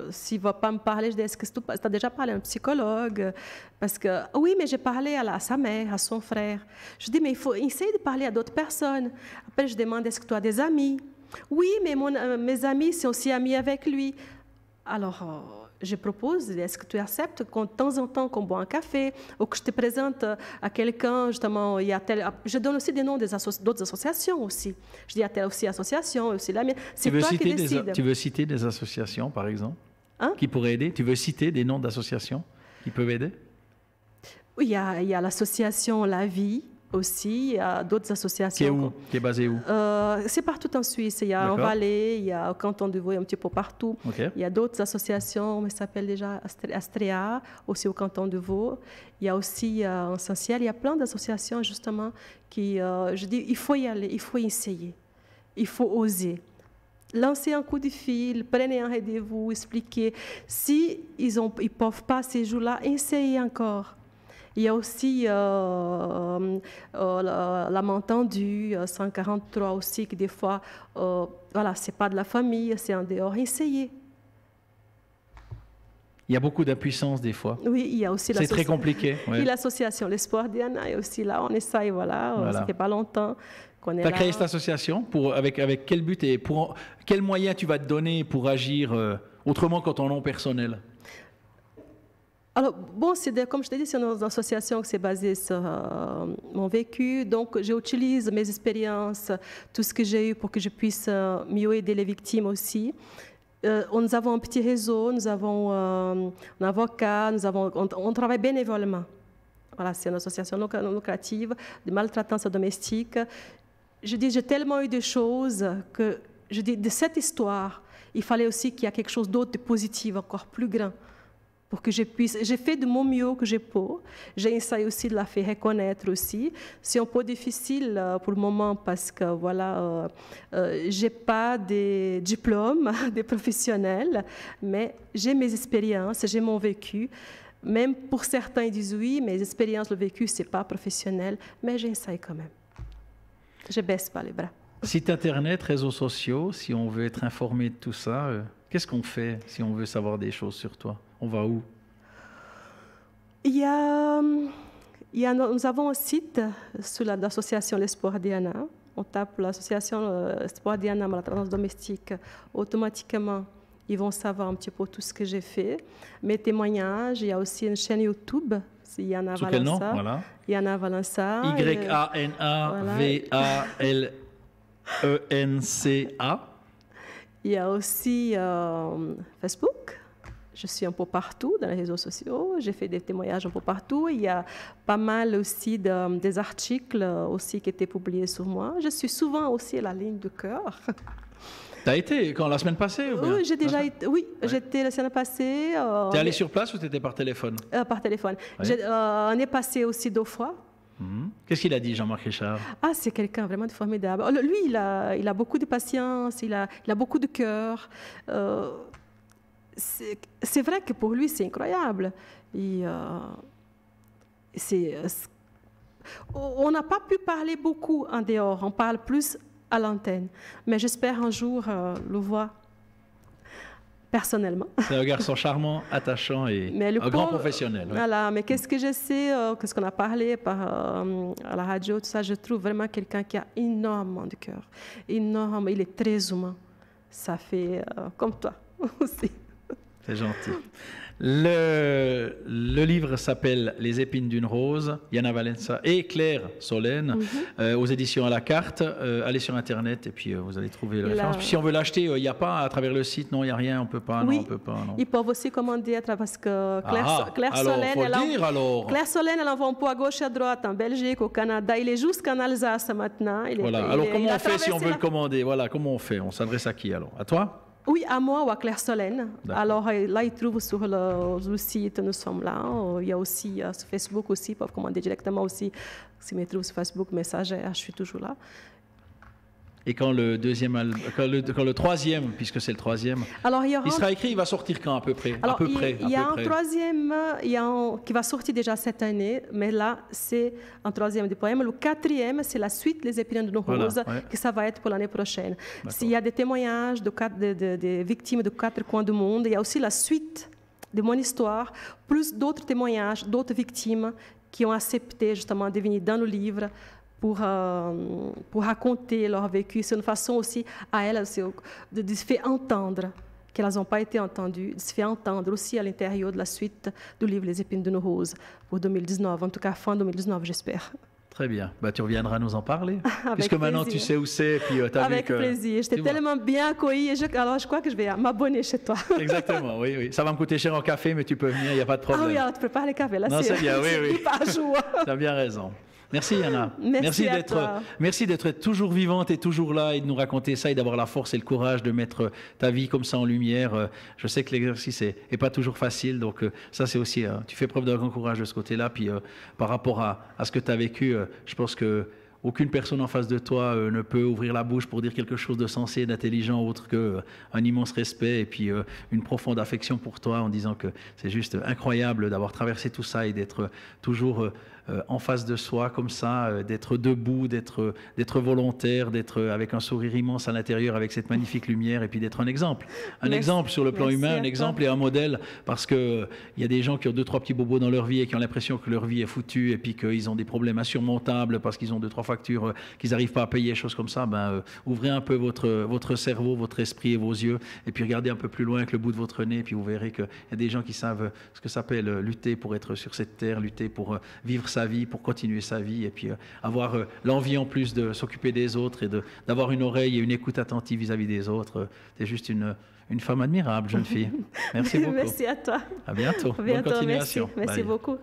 s'il ne va pas me parler, je dis, est-ce que tu as déjà parlé à un psychologue? Parce que, oui, mais j'ai parlé à sa mère, à son frère. Je dis, mais il faut essayer de parler à d'autres personnes. Après, je demande, est-ce que tu as des amis? Oui, mais mes amis sont aussi amis avec lui. Alors, je propose, est-ce que tu acceptes de temps en temps qu'on boit un café ou que je te présente à quelqu'un, justement, il y a je donne aussi des noms d'autres associations aussi. Je dis, il y a telle aussi association, aussi la mienne. C'est toi qui décides. Tu veux citer des associations, par exemple, hein? Qui pourraient aider? Tu veux citer des noms d'associations qui peuvent aider? Oui, il y a l'association La Vie. Aussi, il y a d'autres associations. Qui est où? Qui est basée où? C'est partout en Suisse. Il y a en Valais, il y a au canton de Vaud, un petit peu partout. Okay. Il y a d'autres associations, mais ça s'appelle déjà Astrea, aussi au canton de Vaud. Il y a aussi en Saint-Ciel, il y a plein d'associations justement qui, je dis, il faut y aller, il faut essayer, il faut oser. Lancez un coup de fil, prenez un rendez-vous, expliquez. Si ils ne peuvent pas ces jours-là, essayez encore. Il y a aussi la main tendue, 143 aussi, que des fois, voilà, ce n'est pas de la famille, c'est en dehors. Essayez. Il y a beaucoup d'impuissance des fois. Oui, il y a aussi c'est très compliqué. Ouais. Et l'association L'Espoir Diana est aussi là, on essaye, voilà. Ça ne fait pas longtemps qu'on est là. Tu as créé cette association avec quel but et quels moyens tu vas te donner pour agir autrement qu'en ton nom personnel? Alors, bon, comme je t'ai dit, c'est une association qui s'est basée sur mon vécu. Donc, j'utilise mes expériences, tout ce que j'ai eu pour que je puisse mieux aider les victimes aussi. Nous avons un petit réseau, nous avons un avocat, on travaille bénévolement. Voilà, c'est une association non lucrative de maltraitance domestique. Je dis, j'ai tellement eu de choses que, je dis, de cette histoire, il fallait aussi qu'il y ait quelque chose d'autre de positif, encore plus grand. Pour que je puisse... J'ai fait de mon mieux que je peux. J'ai essayé aussi de la faire reconnaître aussi. C'est un peu difficile pour le moment parce que, voilà, je n'ai pas de diplôme de professionnel, mais j'ai mes expériences, j'ai mon vécu. Même pour certains, ils disent oui, mes expériences, le vécu, ce n'est pas professionnel, mais j'essaye quand même. Je ne baisse pas les bras. Site Internet, réseaux sociaux, si on veut être informé de tout ça, qu'est-ce qu'on fait si on veut savoir des choses sur toi? On va où? Nous avons un site sur l'association L'Espoir Diana. On tape l'association L'Espoir Diana maltraitance domestique. Automatiquement, ils vont savoir un petit peu tout ce que j'ai fait. Mes témoignages, il y a aussi une chaîne YouTube. Sous quel nom? Voilà. Yana Valença. Y-A-N-A-V-A-L-E-N-C-A. Il y a aussi Facebook. Je suis un peu partout dans les réseaux sociaux. J'ai fait des témoignages un peu partout. Il y a pas mal aussi des articles aussi qui étaient publiés sur moi. Je suis souvent aussi à la ligne de cœur. Tu as été quand la semaine passée ou bien? Oui, j'ai déjà été. Oui, ouais. J'étais la semaine passée. Tu es allé sur place ou tu étais par téléphone? Par téléphone. Ouais. On est passé aussi 2 fois. Qu'est-ce qu'il a dit, Jean-Marc Richard? Ah, c'est quelqu'un vraiment de formidable. Lui, il a beaucoup de patience, il a beaucoup de cœur. C'est vrai que pour lui, c'est incroyable. On n'a pas pu parler beaucoup en dehors, on parle plus à l'antenne. Mais j'espère un jour le voir personnellement. C'est un garçon charmant, attachant et un grand professionnel. Ouais. Voilà, mais qu'est-ce que je sais, qu'est-ce qu'on a parlé à la radio, tout ça, je trouve vraiment quelqu'un qui a énormément de cœur. Énorme, il est très humain. Ça fait comme toi aussi. C'est gentil. Le livre s'appelle Les épines d'une rose, Yana Valença et Claire Solène, aux éditions à la carte. Allez sur Internet et puis vous allez trouver la référence. Puis si on veut l'acheter, il n'y a pas à travers le site, non, il n'y a rien, on ne peut pas. Oui, non, on peut pas, non. Ils peuvent aussi commander à travers, parce que Claire Solène, elle envoie un peu à gauche et à droite, en Belgique, au Canada. Il est jusqu'en Alsace maintenant. Alors comment on fait si on veut le commander? Voilà, comment on fait? On s'adresse à qui alors? À toi? Oui, à moi ou à Claire Solène. Alors là, ils trouvent sur le site, nous sommes là. Il y a aussi sur Facebook aussi, ils peuvent commander directement aussi. S'ils me trouvent sur Facebook, Messagère, je suis toujours là. Et quand le troisième, puisque c'est le troisième, alors, il sera écrit, il va sortir quand à peu près? Alors, il y a un troisième qui va sortir déjà cette année, mais là, c'est un troisième des poèmes. Le quatrième, c'est la suite, Les épines de nos roses, que ça va être pour l'année prochaine. Il y a des témoignages de victimes de 4 coins du monde. Il y a aussi la suite de mon histoire, plus d'autres témoignages, d'autres victimes qui ont accepté justement de venir dans le livre pour raconter leur vécu. C'est une façon aussi à elles de se faire entendre, qu'elles n'ont pas été entendues, de se faire entendre aussi à l'intérieur de la suite du livre Les épines de nos roses pour 2019, en tout cas fin 2019, j'espère. Très bien. Tu reviendras nous en parler. Puisque plaisir. Maintenant, tu sais où c'est. Avec plaisir. J'étais tellement bien accueillie. Alors, je crois que je vais m'abonner chez toi. Exactement, oui. Ça va me coûter alors, café, mais tu peux venir, il n'y a pas de problème. Ah oui, alors tu prépares les cafés. Là, non, c'est bien, oui. Par jour. Tu as bien raison. Merci Yana. Merci d'être toujours vivante et toujours là et de nous raconter ça et d'avoir la force et le courage de mettre ta vie comme ça en lumière. Je sais que l'exercice est pas toujours facile, donc ça c'est aussi, tu fais preuve d'un grand courage de ce côté-là. Puis par rapport à ce que tu as vécu, je pense que aucune personne en face de toi ne peut ouvrir la bouche pour dire quelque chose de sensé, d'intelligent, autre qu'un immense respect et puis une profonde affection pour toi en disant que c'est juste incroyable d'avoir traversé tout ça et d'être toujours en face de soi comme ça, d'être debout, d'être volontaire, d'être avec un sourire immense à l'intérieur, avec cette magnifique lumière et puis d'être un exemple. Un exemple sur le plan humain, un exemple et un modèle parce qu'il y a des gens qui ont 2-3 petits bobos dans leur vie et qui ont l'impression que leur vie est foutue et puis qu'ils ont des problèmes insurmontables parce qu'ils ont 2-3 factures qu'ils n'arrivent pas à payer, choses comme ça. Ouvrez un peu votre cerveau, votre esprit et vos yeux et puis regardez un peu plus loin avec le bout de votre nez et puis vous verrez qu'il y a des gens qui savent ce que ça s'appelle lutter pour être sur cette terre, lutter pour vivre sa vie, pour continuer sa vie et puis avoir l'envie en plus de s'occuper des autres et d'avoir une oreille et une écoute attentive vis-à-vis des autres. Tu es juste une femme admirable, jeune fille. Merci beaucoup. Merci à toi. À bientôt. Bonne continuation. Merci beaucoup.